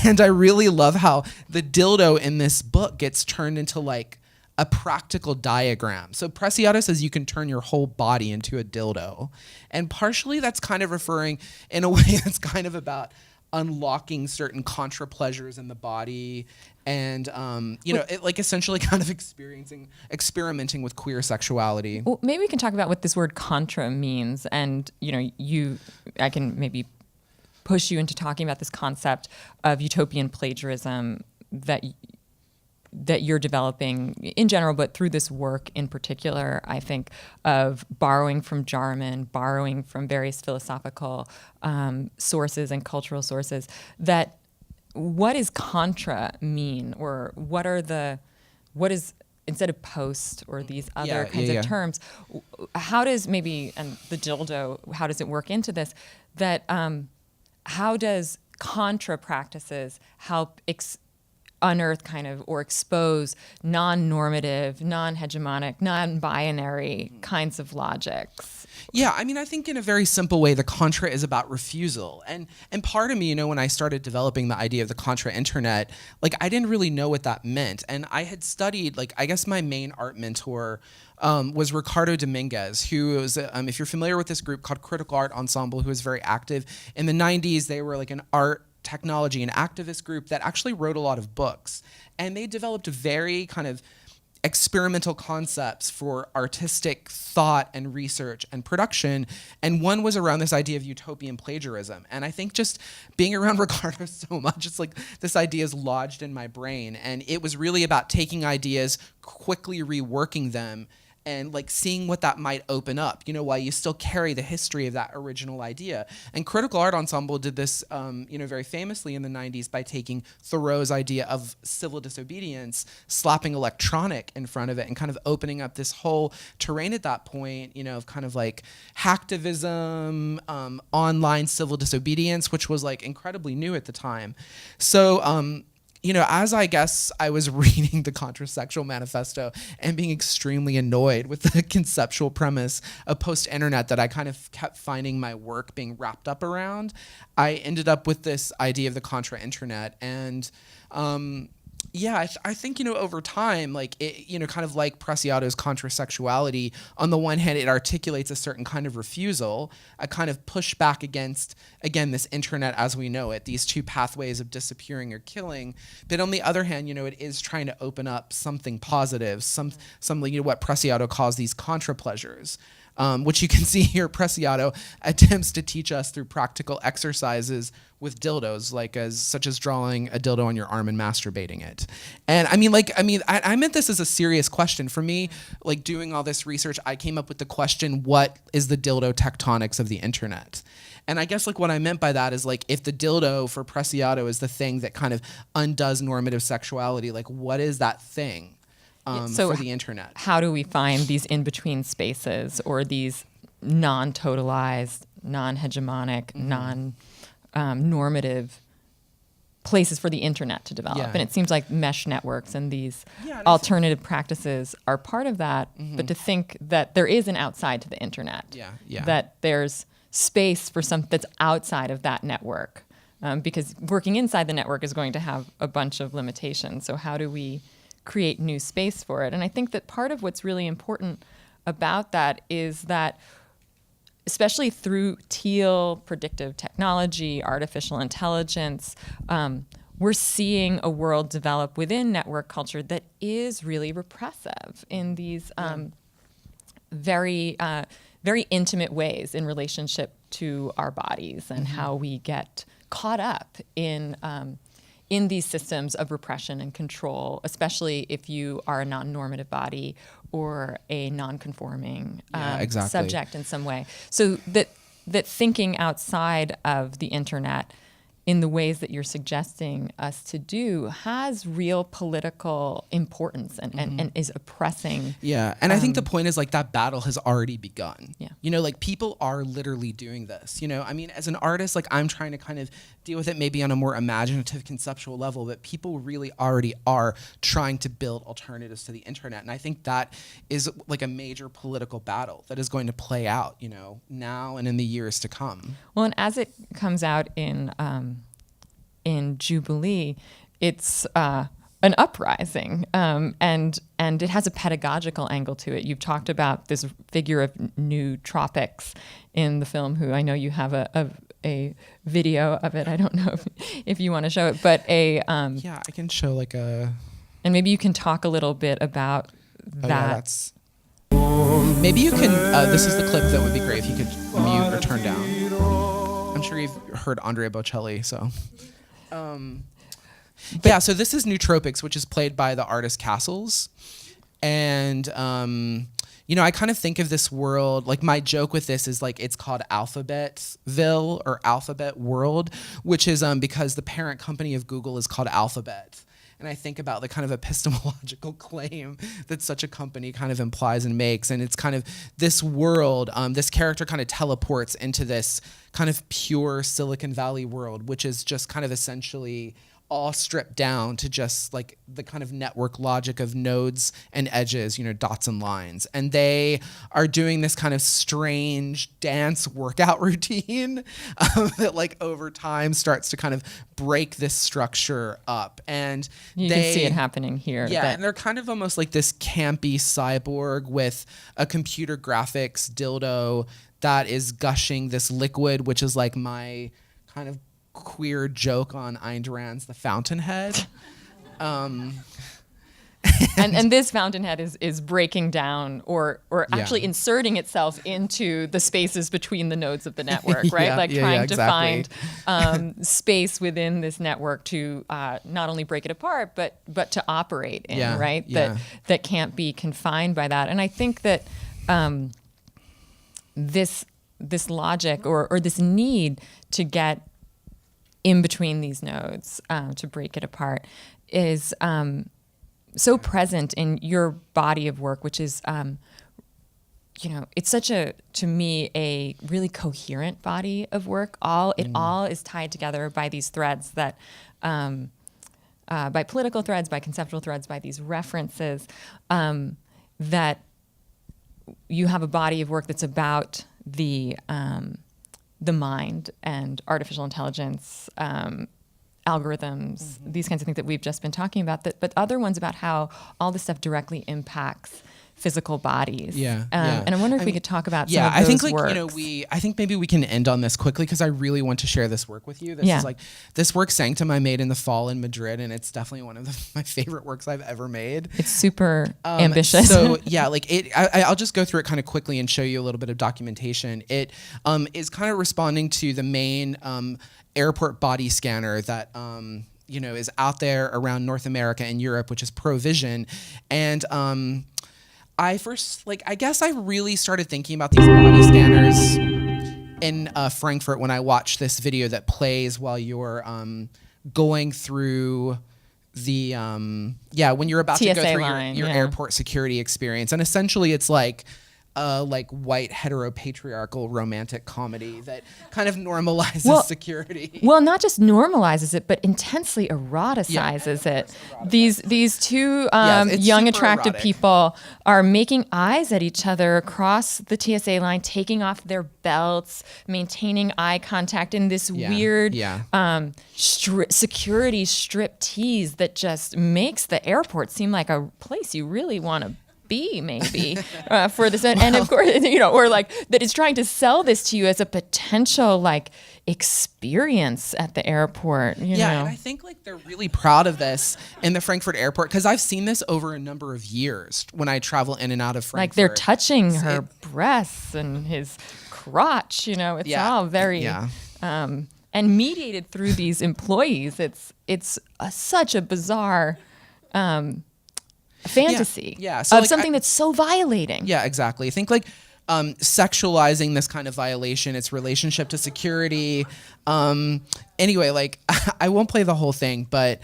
And I really love how the dildo in this book gets turned into like a practical diagram. So Preciado says you can turn your whole body into a dildo. And partially that's kind of referring in a way that's kind of about unlocking certain contra pleasures in the body and, like essentially kind of experimenting with queer sexuality. Well, maybe we can talk about what this word contra means. And, I can maybe push you into talking about this concept of utopian plagiarism that you're developing in general, but through this work in particular, I think of borrowing from Jarman, borrowing from various philosophical sources and cultural sources. That what does contra mean, or what is instead of post or these other kinds of terms? How does and the dildo? How does it work into this? That how does contra practices help unearth kind of or expose non-normative, non-hegemonic, non-binary kinds of logics? Yeah, I mean, I think in a very simple way, the contra is about refusal. And part of me, when I started developing the idea of the contra internet, like I didn't really know what that meant. And I had studied, like, I guess my main art mentor was Ricardo Dominguez, who was, if you're familiar with this group called Critical Art Ensemble, who was very active. In the 90s, they were like an art technology and activist group that actually wrote a lot of books. And they developed very kind of experimental concepts for artistic thought and research and production. And one was around this idea of utopian plagiarism. And I think just being around Ricardo so much, it's like this idea is lodged in my brain. And it was really about taking ideas, quickly reworking them, and like seeing what that might open up, while you still carry the history of that original idea. And Critical Art Ensemble did this, very famously in the 90s by taking Thoreau's idea of civil disobedience, slapping electronic in front of it, and kind of opening up this whole terrain at that point, of kind of like hacktivism, online civil disobedience, which was like incredibly new at the time. So, as I guess I was reading the Contrasexual Manifesto and being extremely annoyed with the conceptual premise of post-internet that I kind of kept finding my work being wrapped up around, I ended up with this idea of the contra-internet. And I think, over time, like, it, kind of like Preciado's contrasexuality, on the one hand, it articulates a certain kind of refusal, a kind of pushback against, again, this internet as we know it, these two pathways of disappearing or killing. But on the other hand, it is trying to open up something positive, some what Preciado calls these contra pleasures. Which you can see here, Preciado attempts to teach us through practical exercises with dildos, such as drawing a dildo on your arm and masturbating it. And I meant this as a serious question. For me, like doing all this research, I came up with the question, what is the dildo tectonics of the internet? And I guess like what I meant by that is like, if the dildo for Preciado is the thing that kind of undoes normative sexuality, like what is that thing? For the internet. How do we find these in-between spaces, or these non-totalized, non-hegemonic, non-normative places for the internet to develop? Yeah. And it seems like mesh networks and these alternative practices are part of that, but to think that there is an outside to the internet, that there's space for something that's outside of that network, because working inside the network is going to have a bunch of limitations. So how do we create new space for it? And I think that part of what's really important about that is that, especially through teal, predictive technology, artificial intelligence, we're seeing a world develop within network culture that is really repressive in these very intimate ways in relationship to our bodies, and how we get caught up in these systems of repression and control, especially if you are a non-normative body or a non-conforming subject in some way. So that thinking outside of the internet in the ways that you're suggesting us to do has real political importance and is oppressing. Yeah, and I think the point is like that battle has already begun. Yeah. Like people are literally doing this. As an artist, like I'm trying to kind of deal with it maybe on a more imaginative, conceptual level, but people really already are trying to build alternatives to the internet. And I think that is like a major political battle that is going to play out, now and in the years to come. Well, and as it comes out in in Jubilee, it's an uprising, and it has a pedagogical angle to it. You've talked about this figure of New Tropics in the film, who I know you have a video of it. I don't know if you want to show it, but yeah, I can show like a. And maybe you can talk a little bit about that. Yeah, that's. Maybe you can. This is the clip that would be great if you could mute or turn down. I'm sure you've heard Andrea Bocelli, so. Yeah, so this is Nootropics, which is played by the artist Castles. And, I kind of think of this world, like my joke with this is like it's called Alphabetville or Alphabet World, which is because the parent company of Google is called Alphabet. And I think about the kind of epistemological claim that such a company kind of implies and makes. And it's kind of this world, this character kind of teleports into this kind of pure Silicon Valley world, which is just kind of essentially all stripped down to just like the kind of network logic of nodes and edges, dots and lines. And they are doing this kind of strange dance workout routine that like over time starts to kind of break this structure up. And you can see it happening here. Yeah, and they're kind of almost like this campy cyborg with a computer graphics dildo that is gushing this liquid, which is like my kind of queer joke on Ayn Rand's The Fountainhead. And this fountainhead is breaking down or actually inserting itself into the spaces between the nodes of the network, right? Trying to find space within this network to not only break it apart, but to operate in, right? Yeah. That can't be confined by that. And I think that this logic or this need to get in between these nodes to break it apart is so present in your body of work, which is, it's such to me, a really coherent body of work. It all is tied together by these threads that, by political threads, by conceptual threads, by these references, that you have a body of work that's about the mind and artificial intelligence, algorithms, these kinds of things that we've just been talking about, but other ones about how all this stuff directly impacts physical bodies. And I wonder if we could talk about some of those I think works. I think maybe we can end on this quickly because I really want to share this work with you. This is like this work Sanctum I made in the fall in Madrid, and it's definitely one of my favorite works I've ever made. It's super ambitious. So I'll just go through it kind of quickly and show you a little bit of documentation. It is kind of responding to the main airport body scanner that is out there around North America and Europe, which is Provision. And I guess I really started thinking about these body scanners in Frankfurt when I watched this video that plays while you're going through the when you're about TSA to go through line, your airport security experience. And essentially it's like white heteropatriarchal romantic comedy that kind of normalizes security. Well, not just normalizes it, but intensely eroticizes it. These two young, attractive erotic people are making eyes at each other across the TSA line, taking off their belts, maintaining eye contact in this weird security strip tease that just makes the airport seem like a place you really want to be, maybe, for this. And of course, or like that it's trying to sell this to you as a potential like experience at the airport. You know? And I think like they're really proud of this in the Frankfurt airport because I've seen this over a number of years when I travel in and out of Frankfurt. Like they're touching her breasts and his crotch. It's all very and mediated through these employees. It's such a bizarre fantasy So of something that's so violating. Yeah, exactly. I think like sexualizing this kind of violation, its relationship to security. Anyway, like I won't play the whole thing, but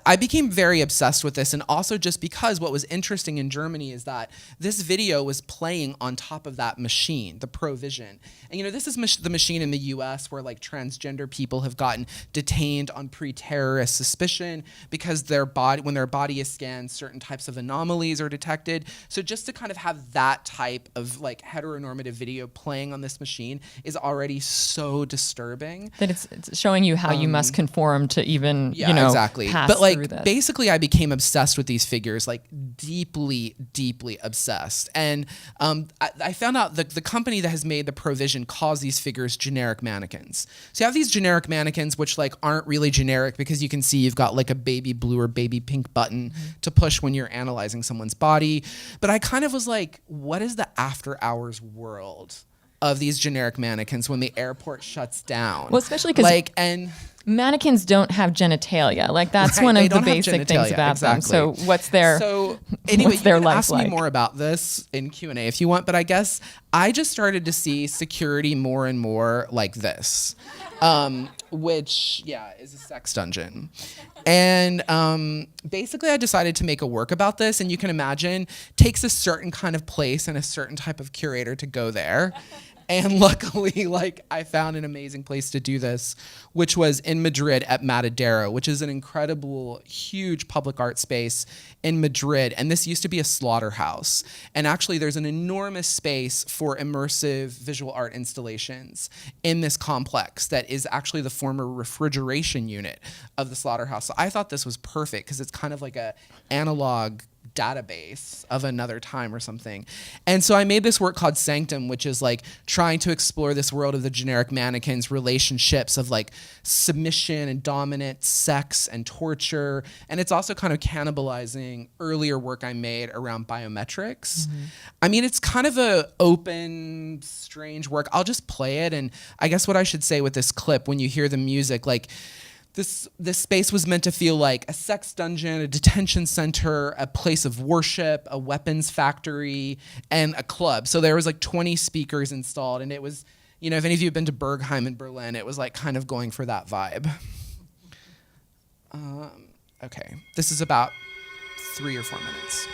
I became very obsessed with this, and also just because what was interesting in Germany is that this video was playing on top of that machine, the Provision. And this is the machine in the US where like transgender people have gotten detained on pre-terrorist suspicion because when their body is scanned, certain types of anomalies are detected. So just to kind of have that type of like heteronormative video playing on this machine is already so disturbing. That it's showing you how you must conform to even, exactly. pass But like through this. basically I became obsessed with these figures, like deeply, deeply obsessed. And I found out the company that has made the provision calls these figures generic mannequins. So you have these generic mannequins, which like aren't really generic because you can see you've got like a baby blue or baby pink button to push when you're analyzing someone's body. But I kind of was like, what is the after hours world of these generic mannequins when the airport shuts down? Well, especially 'cause like, and mannequins don't have genitalia. Like that's Right, one they of the don't have basic things genitalia, about them. exactly. So what's their So anyway, what's their you can life ask like? me more about this in Q&A if you want, but I guess I just started to see security more and more like this, which, is a sex dungeon. And basically I decided to make a work about this, and you can imagine takes a certain kind of place and a certain type of curator to go there. And luckily, like, I found an amazing place to do this, which was in Madrid at Matadero, which is an incredible, huge public art space in Madrid. And this used to be a slaughterhouse. And actually, there's an enormous space for immersive visual art installations in this complex that is actually the former refrigeration unit of the slaughterhouse. So I thought this was perfect because it's kind of like a analog database of another time or something. And so I made this work called Sanctum, which is like trying to explore this world of the generic mannequins, relationships of like submission and dominance, sex and torture. And it's also kind of cannibalizing earlier work I made around biometrics. I mean, it's kind of a open, strange work. I'll just play it. And I guess what I should say with this clip, when you hear the music, like, this space was meant to feel like a sex dungeon, a detention center, a place of worship, a weapons factory, and a club. So there was like 20 speakers installed, and it was, if any of you have been to Berghain in Berlin, it was like kind of going for that vibe. Okay, this is about 3 or 4 minutes.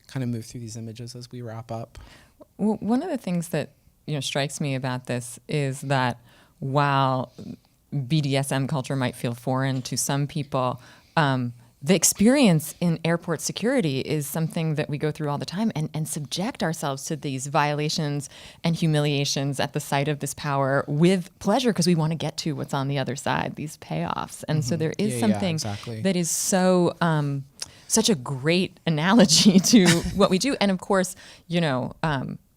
kind of move through these images as we wrap up. Well, one of the things that strikes me about this is that while BDSM culture might feel foreign to some people, the experience in airport security is something that we go through all the time, and subject ourselves to these violations and humiliations at the sight of this power with pleasure, because we want to get to what's on the other side, these payoffs. And so there is something that is so such a great analogy to what we do. And of course,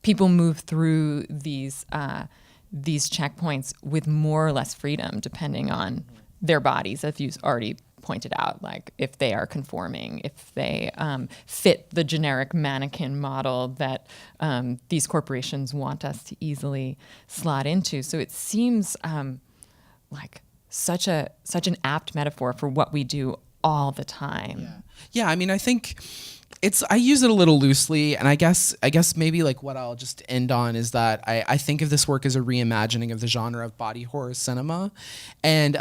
people move through these checkpoints with more or less freedom depending on their bodies, as you've already pointed out, like if they are conforming, if they fit the generic mannequin model that these corporations want us to easily slot into. So it seems like such an apt metaphor for what we do all the time. Yeah, I mean, I think I use it a little loosely, and I guess maybe like what I'll just end on is that I think of this work as a reimagining of the genre of body horror cinema. And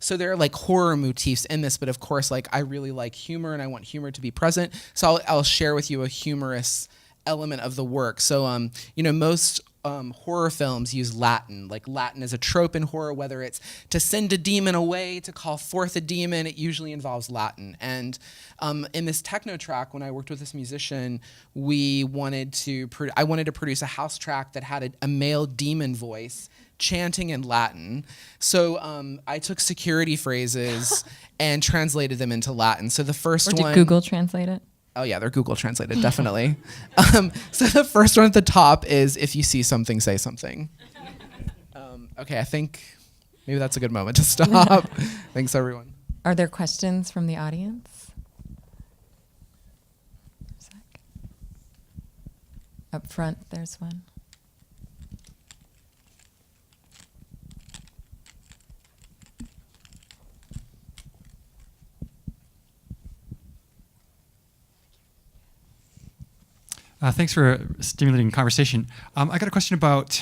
so there are like horror motifs in this, but of course, like I really like humor and I want humor to be present. So I'll share with you a humorous element of the work. So, most horror films use Latin. Like Latin is a trope in horror, whether it's to send a demon away, to call forth a demon, it usually involves Latin. And in this techno track, when I worked with this musician, I wanted to produce a house track that had a male demon voice chanting in Latin. So I took security phrases and translated them into Latin. So the first one... Or did Google translate it? Oh yeah, they're Google translated, definitely. So the first one at the top is, if you see something, say something. Okay, I think maybe that's a good moment to stop. Thanks, everyone. Are there questions from the audience? Up front, there's one. Thanks for a stimulating conversation. I got a question about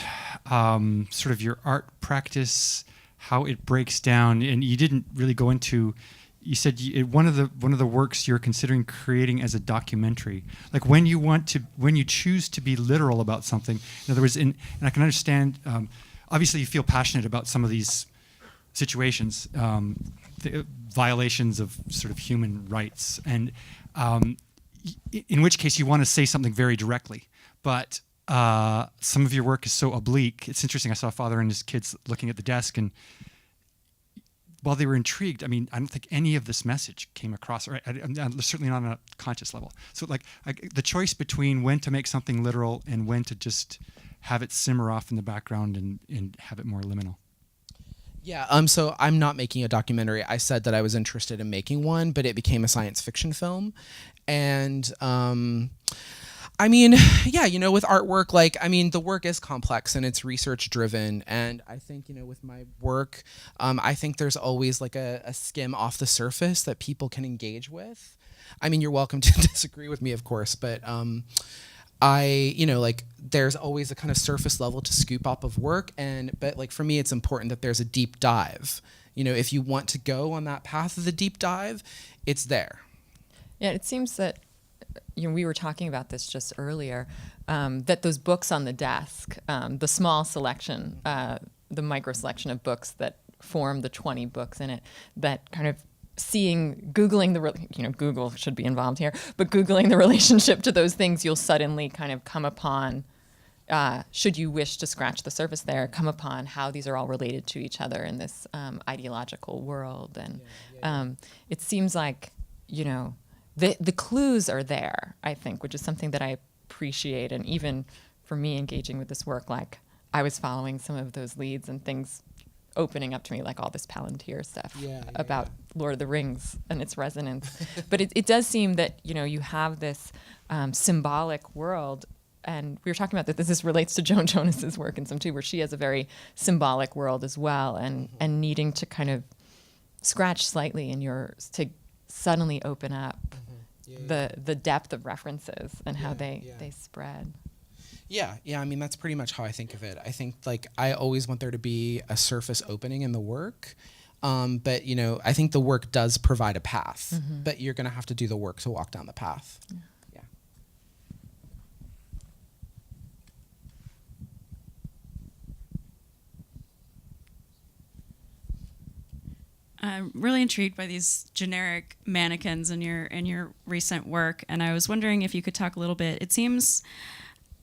sort of your art practice, how it breaks down, and you didn't really go into. You said one of the works you're considering creating as a documentary, like when you choose to be literal about something. In other words, and I can understand. Obviously, you feel passionate about some of these situations, the violations of sort of human rights, and in which case you want to say something very directly. But some of your work is so oblique. It's interesting. I saw a father and his kids looking at the desk, and while they were intrigued, I mean, I don't think any of this message came across, or certainly not on a conscious level. So the choice between when to make something literal and when to just have it simmer off in the background and have it more liminal. Yeah, so I'm not making a documentary. I said that I was interested in making one, but it became a science fiction film. And I mean, yeah, with artwork, the work is complex and it's research driven. And I think, with my work, I think there's always like a skim off the surface that people can engage with. I mean, you're welcome to disagree with me, of course, but there's always a kind of surface level to scoop up of work. But for me, it's important that there's a deep dive. If you want to go on that path of the deep dive, it's there. Yeah, it seems that, we were talking about this just earlier, that those books on the desk, the small selection, the micro selection of books that form the 20 books in it, that kind of Googling Google should be involved here, but Googling the relationship to those things, you'll suddenly kind of come upon, should you wish to scratch the surface there, come upon how these are all related to each other in this ideological world. And it seems like, the clues are there, I think, which is something that I appreciate. And even for me engaging with this work, I was following some of those leads and things opening up to me, like all this Palantir stuff about Lord of the Rings and its resonance. But it does seem that, you have this symbolic world. And we were talking about that this relates to Joan Jonas's work in some too, where she has a very symbolic world as well, and needing to kind of scratch slightly in to suddenly open up the depth of references and how they spread. Yeah. I mean, that's pretty much how I think of it. I think I always want there to be a surface opening in the work. But I think the work does provide a path, but you're going to have to do the work to walk down the path. Yeah. I'm really intrigued by these generic mannequins in your recent work, and I was wondering if you could talk a little bit. It seems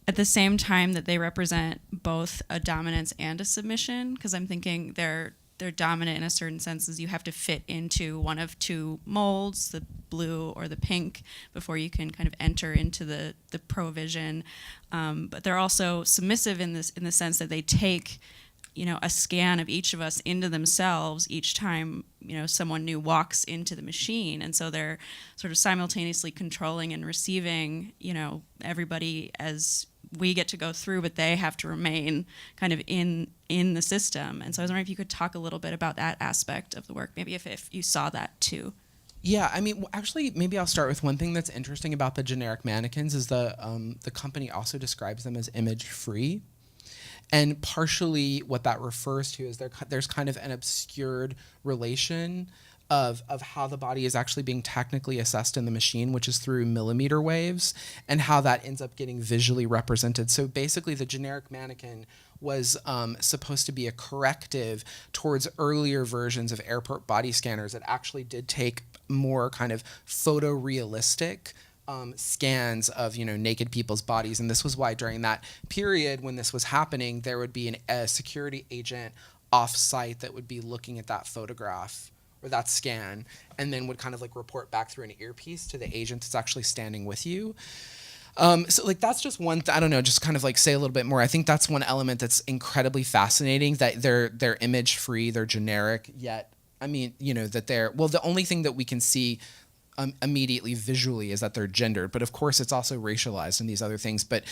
at the same time that they represent both a dominance and a submission, because I'm thinking they're dominant in a certain sense, as you have to fit into one of two molds, the blue or the pink, before you can kind of enter into the provision. But they're also submissive in the sense that they take, a scan of each of us into themselves each time, someone new walks into the machine. And so they're sort of simultaneously controlling and receiving, everybody as we get to go through, but they have to remain kind of in the system. And so I was wondering if you could talk a little bit about that aspect of the work, maybe if you saw that too. Yeah, I mean, actually, maybe I'll start with one thing that's interesting about the generic mannequins is the company also describes them as image-free. And partially what that refers to is there's kind of an obscured relation of how the body is actually being technically assessed in the machine, which is through millimeter waves, and how that ends up getting visually represented. So basically the generic mannequin was supposed to be a corrective towards earlier versions of airport body scanners that actually did take more kind of photorealistic scans of naked people's bodies. And this was why during that period when this was happening, there would be a security agent off-site that would be looking at that photograph or that scan, and then would kind of like report back through an earpiece to the agent that's actually standing with you. So like that's just one, I don't know, just kind of like say a little bit more. I think that's one element that's incredibly fascinating, that they're image free, they're generic, yet, I mean, that the only thing that we can see immediately visually is that they're gendered, but of course it's also racialized and these other things, but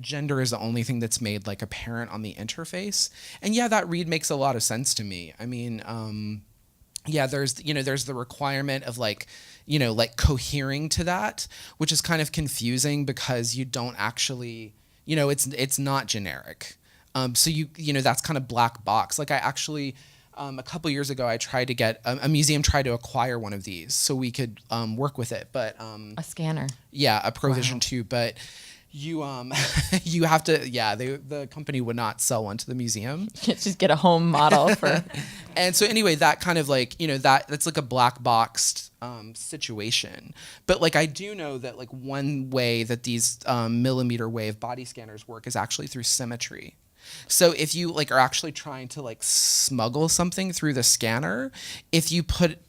gender is the only thing that's made like apparent on the interface. And yeah, that read makes a lot of sense to me. I mean, yeah, there's the requirement of like cohering to that, which is kind of confusing because you don't actually, it's not generic. So that's kind of black box. Like I actually, a couple years ago, I tried to get a museum tried to acquire one of these so we could work with it, but a scanner. Yeah, a Provision 2, but you you have to, the company would not sell one to the museum. Just get a home model for. And so anyway, that kind of like, that's like a black boxed situation. But like I do know that like one way that these millimeter wave body scanners work is actually through symmetry. So if you like are actually trying to like smuggle something through the scanner, if you put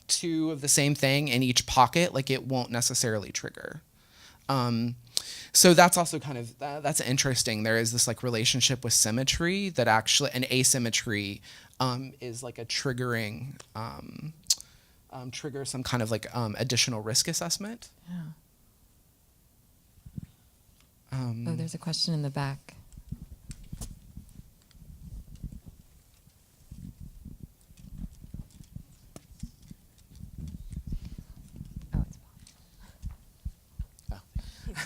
two of the same thing in each pocket, like it won't necessarily trigger. So that's also kind of that's interesting. There is this like relationship with symmetry that actually, and asymmetry is like a triggering trigger some kind of like additional risk assessment. Yeah. There's a question in the back.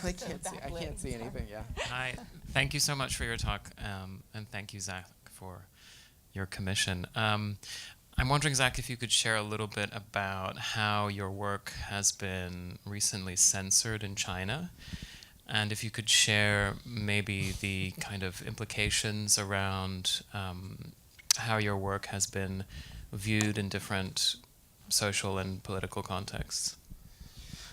I can't see anything. Yeah. Hi. Thank you so much for your talk, and thank you, Zach, for your commission. I'm wondering, Zach, if you could share a little bit about how your work has been recently censored in China, and if you could share maybe the kind of implications around how your work has been viewed in different social and political contexts.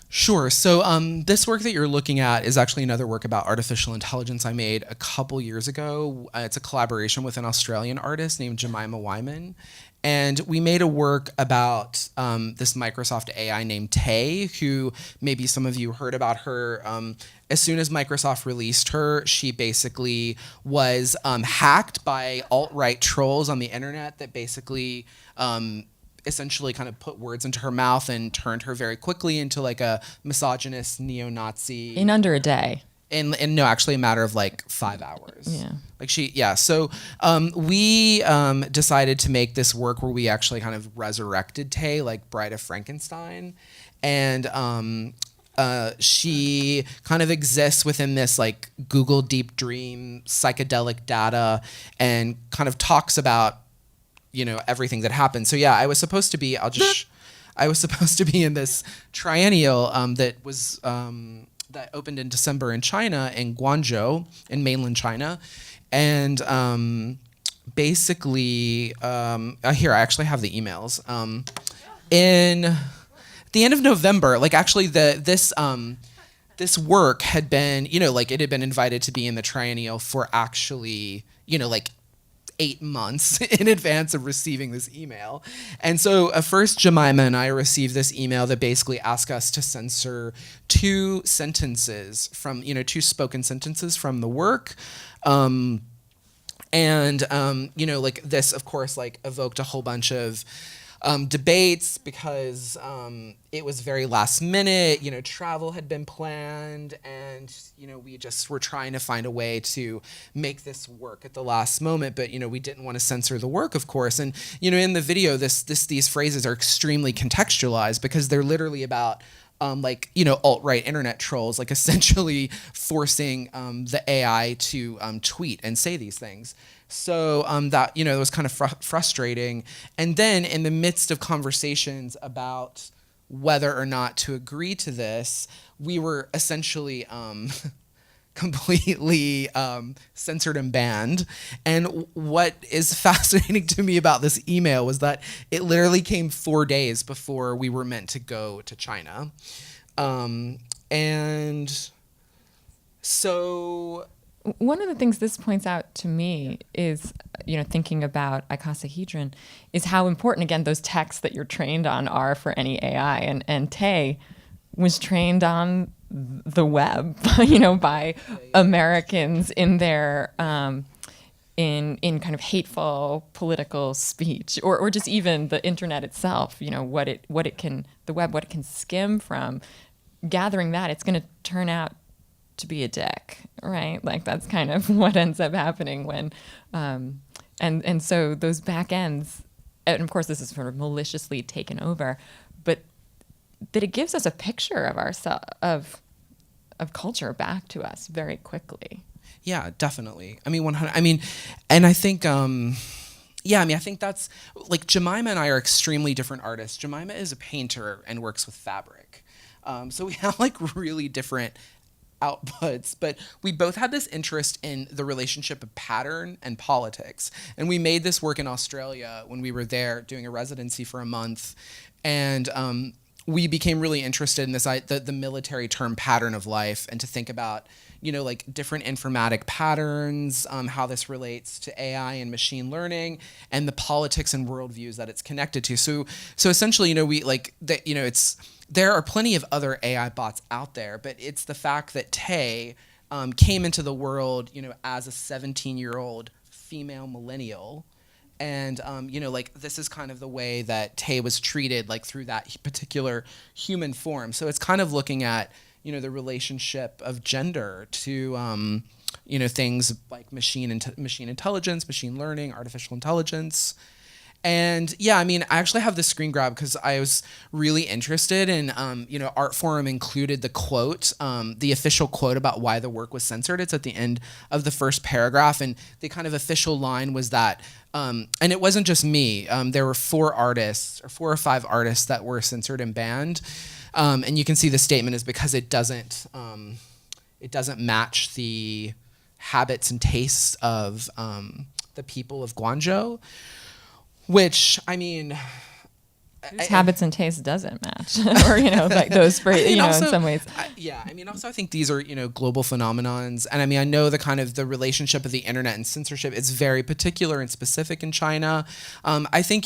Sure. So this work that you're looking at is actually another work about artificial intelligence I made a couple years ago. It's a collaboration with an Australian artist named Jemima Wyman. And we made a work about this Microsoft AI named Tay, who maybe some of you heard about her. As soon as Microsoft released her, she basically was hacked by alt-right trolls on the internet that basically essentially kind of put words into her mouth and turned her very quickly into like a misogynist neo-Nazi. In under a day. In no, actually a matter of like 5 hours. Yeah. Like So we decided to make this work where we actually kind of resurrected Tay, like Bride of Frankenstein. And she kind of exists within this like Google Deep Dream psychedelic data and kind of talks about everything that happened. So yeah, I was supposed to be in this triennial that was that opened in December in China, in Guangzhou, in mainland China, and basically, here, I actually have the emails. In the end of November, like actually this work had been, like it had been invited to be in the triennial for actually, like 8 months in advance of receiving this email. And so first Jemima and I received this email that basically asked us to censor 2 sentences from, 2 spoken sentences from the work. Like this, of course, like evoked a whole bunch of debates because it was very last minute, travel had been planned, and, we just were trying to find a way to make this work at the last moment, but, we didn't want to censor the work, of course. And, in the video, these phrases are extremely contextualized because they're literally about alt-right internet trolls, like essentially forcing the AI to tweet and say these things. So that, it was kind of frustrating. And then in the midst of conversations about whether or not to agree to this, we were essentially completely censored and banned. And what is fascinating to me about this email was that it literally came 4 days before we were meant to go to China. And so... One of the things this points out to me is, thinking about icosahedron, is how important, again, those texts that you're trained on are for any AI. And Tay was trained on the web, by Americans in their in kind of hateful political speech, or just even the internet itself. What it can skim from. Gathering that, it's going to turn out to be a dick, right? Like that's kind of what ends up happening when, and so those back ends, and of course this is sort of maliciously taken over, but that it gives us a picture of ourselves, of culture back to us very quickly. Yeah, definitely. I mean, 100. I mean, and I think, I think that's like Jemima and I are extremely different artists. Jemima is a painter and works with fabric, so we have like really different outputs, but we both had this interest in the relationship of pattern and politics. And we made this work in Australia when we were there doing a residency for a month. And we became really interested in this, the military term pattern of life, and to think about, like different informatic patterns, how this relates to AI and machine learning, and the politics and worldviews that it's connected to. So essentially, we like that, there are plenty of other AI bots out there, but it's the fact that Tay came into the world, as a 17-year-old female millennial. And, like this is kind of the way that Tay was treated, like through that particular human form. So it's kind of looking at, the relationship of gender to, things like machine intelligence, machine learning, artificial intelligence. And I actually have this screen grab because I was really interested in, Artforum included the quote, the official quote about why the work was censored. It's at the end of the first paragraph. And the kind of official line was that, and it wasn't just me, there were 4 or 5 artists that were censored and banned. And you can see the statement is because it doesn't match the habits and tastes of the people of Guangzhou. Which, Whose habits and tastes doesn't match, or like those, in some ways. Also I think these are global phenomenons, and I know the kind of the relationship of the internet and censorship is very particular and specific in China. I think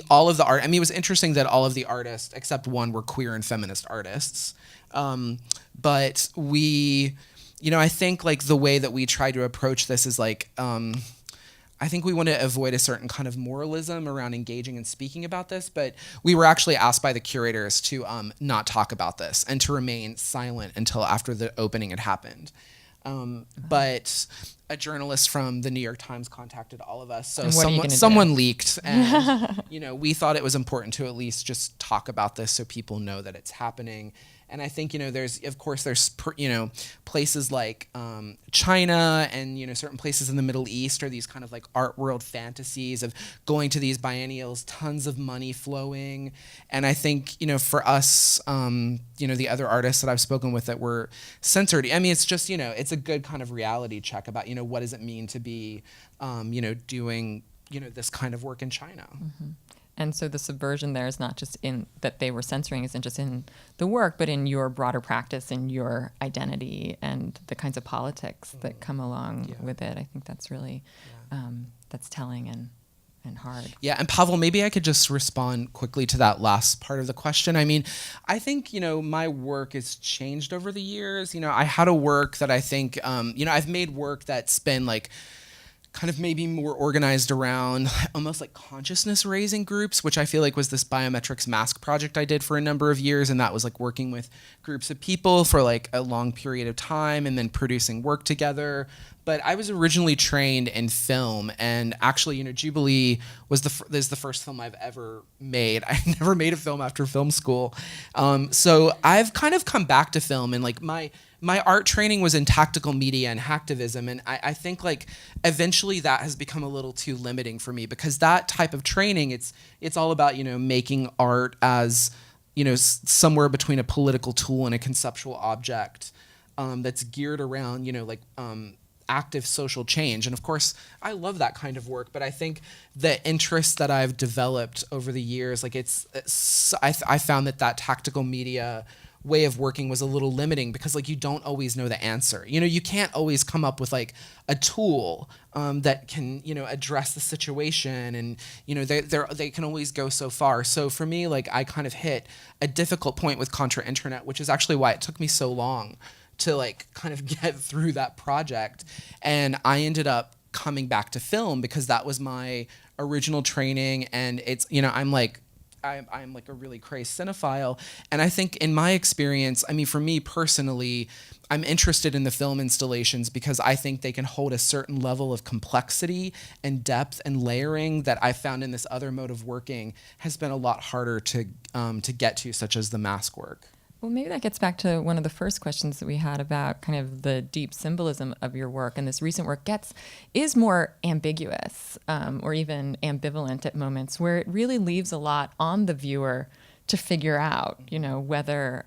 all of the art. It was interesting that all of the artists except one were queer and feminist artists, but we, I think like the way that we try to approach this is like. I think we want to avoid a certain kind of moralism around engaging and speaking about this, but we were actually asked by the curators to not talk about this and to remain silent until after the opening had happened. But a journalist from the New York Times contacted all of us, so someone leaked, and we thought it was important to at least just talk about this so people know that it's happening. And I think, there's places like China and, certain places in the Middle East are these kind of like art world fantasies of going to these biennials, tons of money flowing. And I think, for us, the other artists that I've spoken with that were censored, it's just, it's a good kind of reality check about, what does it mean to be, doing this kind of work in China. And so the subversion there is not just in that they were censoring, isn't just in the work, but in your broader practice and your identity and the kinds of politics that come along with it. I think that's really, that's telling and hard. Yeah, and Pavel, maybe I could just respond quickly to that last part of the question. I mean, I think, my work has changed over the years. I had a work that I think, I've made work that's been like, kind of maybe more organized around almost like consciousness raising groups, which I feel like was this biometrics mask project I did for a number of years. And that was like working with groups of people for like a long period of time and then producing work together. But I was originally trained in film, and actually, Jubilee was the first film I've ever made. I never made a film after film school. So I've kind of come back to film, and like my art training was in tactical media and hacktivism, and I think like eventually that has become a little too limiting for me, because that type of training, it's all about making art as somewhere between a political tool and a conceptual object that's geared around active social change. And of course, I love that kind of work, but I think the interests that I've developed over the years, like I found that tactical media way of working was a little limiting, because like you don't always know the answer. You can't always come up with like a tool that can address the situation, and they can always go so far. So for me, like I kind of hit a difficult point with Contra Internet, which is actually why it took me so long to like kind of get through that project. And I ended up coming back to film because that was my original training, and it's I'm like a really crazed cinephile. And I think in my experience, I mean, for me personally, I'm interested in the film installations because I think they can hold a certain level of complexity and depth and layering that I found in this other mode of working has been a lot harder to get to, such as the mask work. Well, maybe that gets back to one of the first questions that we had about kind of the deep symbolism of your work. And this recent work is more ambiguous or even ambivalent at moments, where it really leaves a lot on the viewer to figure out, whether,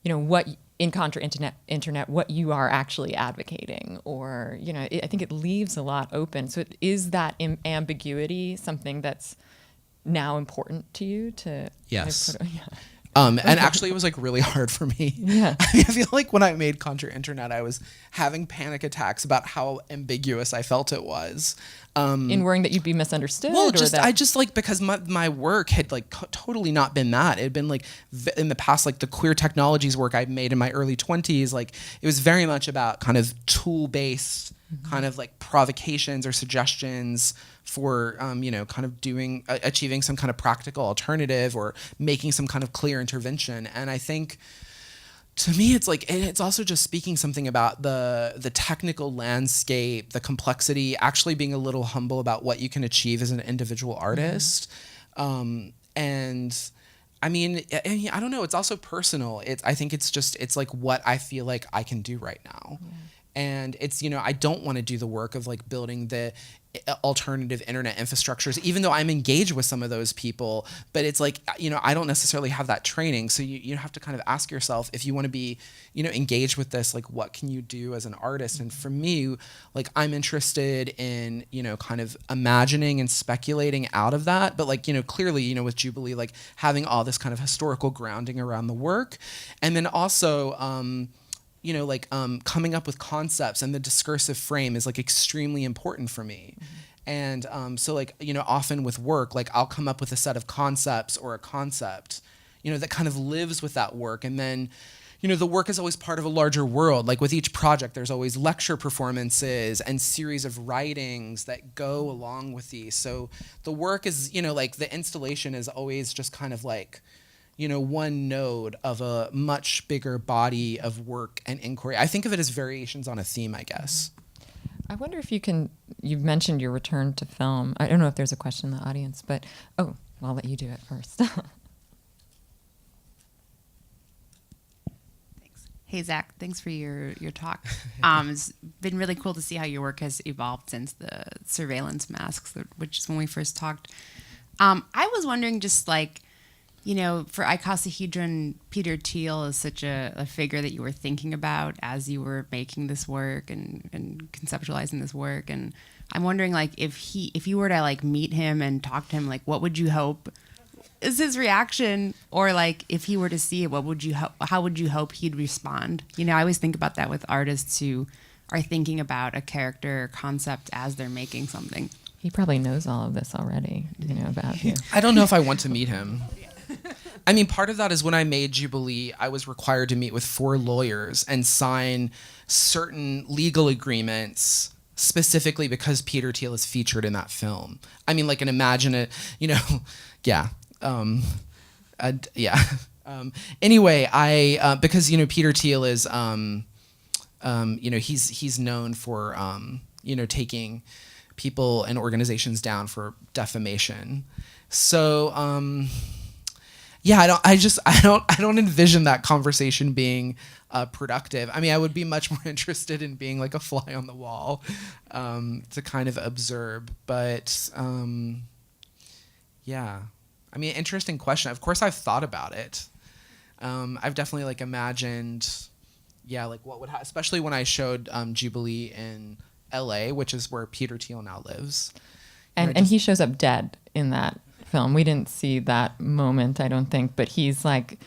what in Contra Internet, what you are actually advocating, or, I think it leaves a lot open. So is that ambiguity something that's now important to you to? Yes. Kind of and actually, it was like really hard for me. Yeah. I feel like when I made Contra Internet, I was having panic attacks about how ambiguous I felt it was. In worrying that you'd be misunderstood? Well, I just like, because my work had like totally not been that. It had been like in the past, like the queer technologies work I made in my early 20s, like it was very much about kind of tool-based kind of like provocations or suggestions for, kind of achieving some kind of practical alternative or making some kind of clear intervention. And I think, to me, it's like, it's also just speaking something about the technical landscape, the complexity, actually being a little humble about what you can achieve as an individual artist. And I mean, I don't know, it's also personal. I think it's like what I feel like I can do right now. And it's, I don't want to do the work of like building the alternative internet infrastructures, even though I'm engaged with some of those people. But it's like, I don't necessarily have that training. So you have to kind of ask yourself, if you want to be, engaged with this, like what can you do as an artist? And for me, like I'm interested in, kind of imagining and speculating out of that. But like, clearly, with Jubilee, like having all this kind of historical grounding around the work. And then also, coming up with concepts, and the discursive frame is like extremely important for me. And so like, often with work, like I'll come up with a set of concepts or a concept, that kind of lives with that work. And then, the work is always part of a larger world. Like with each project, there's always lecture performances and series of writings that go along with these. So the work is, like the installation is always just kind of like, one node of a much bigger body of work and inquiry. I think of it as variations on a theme, I guess. I wonder if you've mentioned your return to film. I don't know if there's a question in the audience, but, I'll let you do it first. Thanks. Hey, Zach, thanks for your talk. It's been really cool to see how your work has evolved since the surveillance masks, which is when we first talked. I was wondering, just like, for Icosahedron, Peter Thiel is such a figure that you were thinking about as you were making this work and conceptualizing this work. And I'm wondering like if you were to like meet him and talk to him, like what would you hope is his reaction, or like if he were to see it, how would you hope he'd respond? You know, I always think about that with artists who are thinking about a character or concept as they're making something. He probably knows all of this already, you know, about you. I don't know if I want to meet him. I mean, part of that is when I made Jubilee, I was required to meet with 4 lawyers and sign certain legal agreements specifically because Peter Thiel is featured in that film. I mean, like, and imagine it, you know, yeah. Yeah. Anyway, I because, you know, Peter Thiel is, you know, he's known for, you know, taking people and organizations down for defamation. So, yeah, I don't envision that conversation being productive. I mean, I would be much more interested in being like a fly on the wall, to kind of observe. But yeah, I mean, interesting question. Of course, I've thought about it. I've definitely like imagined, yeah, like what would happen, especially when I showed Jubilee in LA, which is where Peter Thiel now lives. And he shows up dead in that film. We didn't see that moment, I don't think, but he's like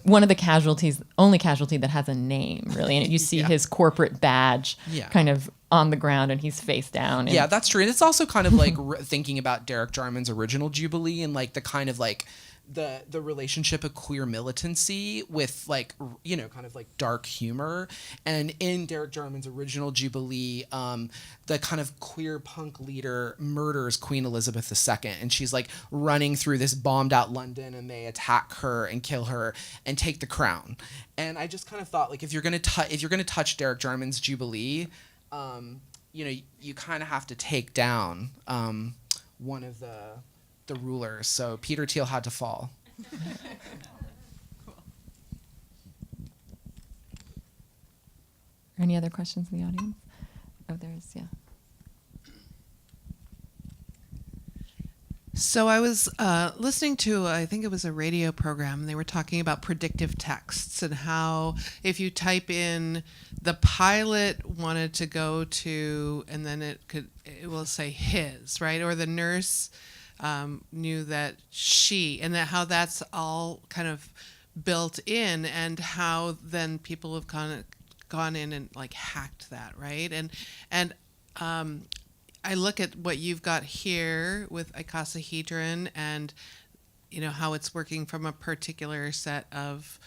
one of the only casualty that has a name, really. And you see his corporate badge kind of on the ground, and he's face down. Yeah, that's true. And it's also kind of like thinking about Derek Jarman's original Jubilee and like the kind of like the relationship of queer militancy with like, you know, kind of like dark humor. And in Derek Jarman's original Jubilee, the kind of queer punk leader murders Queen Elizabeth II, and she's like running through this bombed out London, and they attack her and kill her and take the crown. And I just kind of thought, like, if you're gonna touch Derek Jarman's Jubilee, you know, you kind of have to take down one of the rulers. So Peter Thiel had to fall. Cool. Any other questions in the audience? Oh, there's, yeah. So I was listening to, I think it was a radio program, and they were talking about predictive texts and how if you type in the pilot wanted to go to, and then it will say his, right? Or the nurse knew that she, and that how that's all kind of built in, and how then people have kind of gone in and like hacked that, right? And I look at what you've got here with Icosahedron, and you know how it's working from a particular set of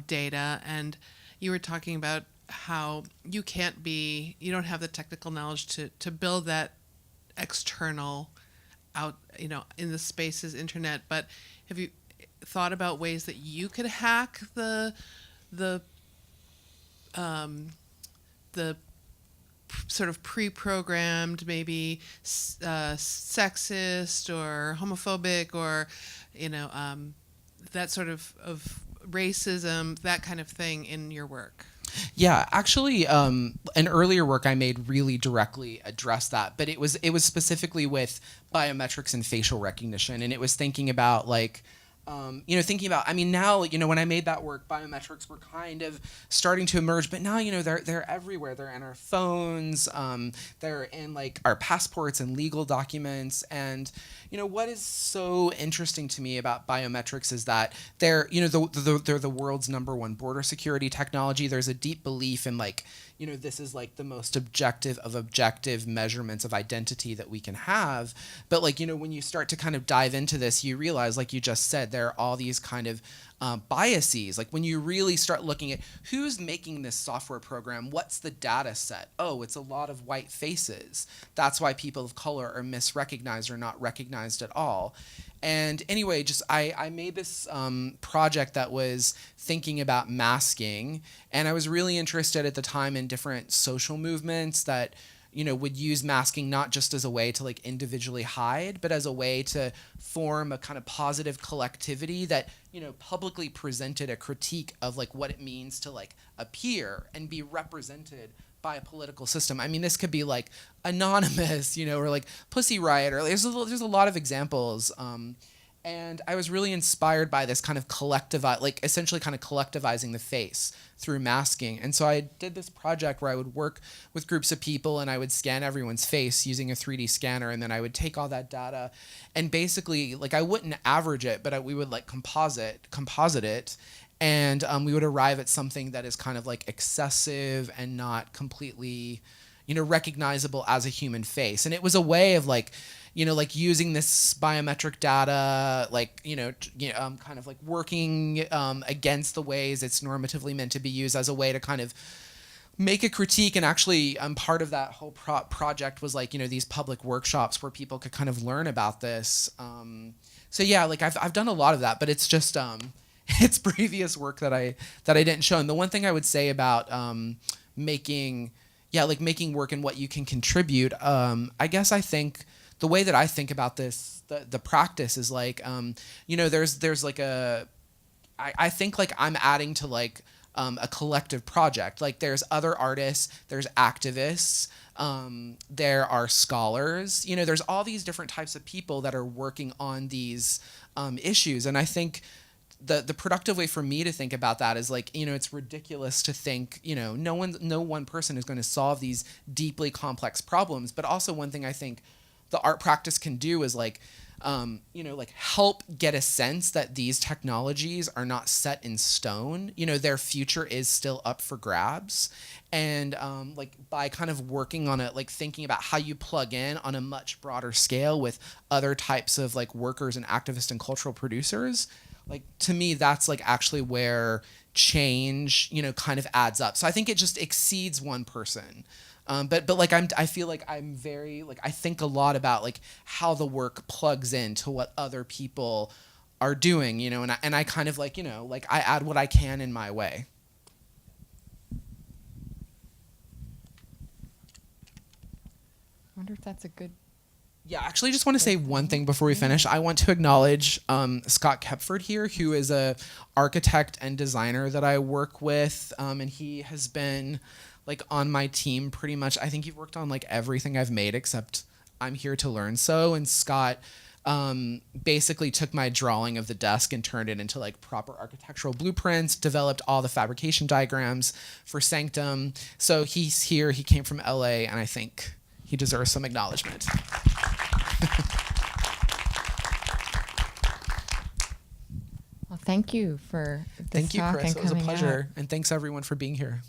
data, and you were talking about how you don't have the technical knowledge to build that external out, you know, in the spaces internet. But have you thought about ways that you could hack the sort of pre-programmed, maybe sexist or homophobic, or you know, that sort of racism, that kind of thing in your work? Yeah, actually, an earlier work I made really directly addressed that, but it was specifically with biometrics and facial recognition, and it was thinking about like, you know, I mean, now, you know, when I made that work, biometrics were kind of starting to emerge, but now, you know, they're everywhere. They're in our phones, they're in like our passports and legal documents. And, you know, what is so interesting to me about biometrics is that they're, you know, they're the world's #1 border security technology. There's a deep belief in like, you know, this is like the most objective of objective measurements of identity that we can have. But like, you know, when you start to kind of dive into this, you realize, like you just said, there are all these kind of biases. Like when you really start looking at who's making this software program, what's the data set? Oh, it's a lot of white faces. That's why people of color are misrecognized or not recognized at all. And anyway, just I made this project that was thinking about masking, and I was really interested at the time in different social movements that, you know, would use masking not just as a way to like individually hide, but as a way to form a kind of positive collectivity that, you know, publicly presented a critique of like what it means to like appear and be represented by a political system. I mean, this could be like Anonymous, you know, or like Pussy Riot, or there's a lot of examples. And I was really inspired by this kind of essentially kind of collectivizing the face through masking. And so I did this project where I would work with groups of people and I would scan everyone's face using a 3D scanner. And then I would take all that data and basically, like, I wouldn't average it, but we would like composite it. And we would arrive at something that is kind of like excessive and not completely, recognizable as a human face. And it was a way of like using this biometric data, kind of like working against the ways it's normatively meant to be used as a way to kind of make a critique. And actually, part of that whole project was like, these public workshops where people could kind of learn about this. So yeah, like I've done a lot of that, but it's just it's previous work that I didn't show. And the one thing I would say about making work and what you can contribute, I guess I think the way that I think about this, the practice is like, there's like I think like I'm adding to like a collective project. Like there's other artists, there's activists, there are scholars, there's all these different types of people that are working on these issues. And I think the productive way for me to think about that is like, it's ridiculous to think, no one person is going to solve these deeply complex problems. But also one thing I think the art practice can do is like, help get a sense that these technologies are not set in stone. Their future is still up for grabs. And by kind of working on it, like thinking about how you plug in on a much broader scale with other types of like workers and activists and cultural producers, like to me, that's like actually where change, kind of adds up. So I think it just exceeds one person. But like I feel like I'm very like I think a lot about like how the work plugs into what other people are doing, and I kind of like I add what I can in my way. I wonder if that's a good. Yeah, actually, just want to say one thing before we finish. I want to acknowledge Scott Kepford here, who is a architect and designer that I work with, and he has been like on my team pretty much. I think you've worked on like everything I've made except I'm here to learn. So, and Scott basically took my drawing of the desk and turned it into like proper architectural blueprints, developed all the fabrication diagrams for Sanctum. So he's here, he came from LA, and I think he deserves some acknowledgement. Well, thank you for this Thank you, talk Kris. and It was a coming pleasure. out. And thanks everyone for being here.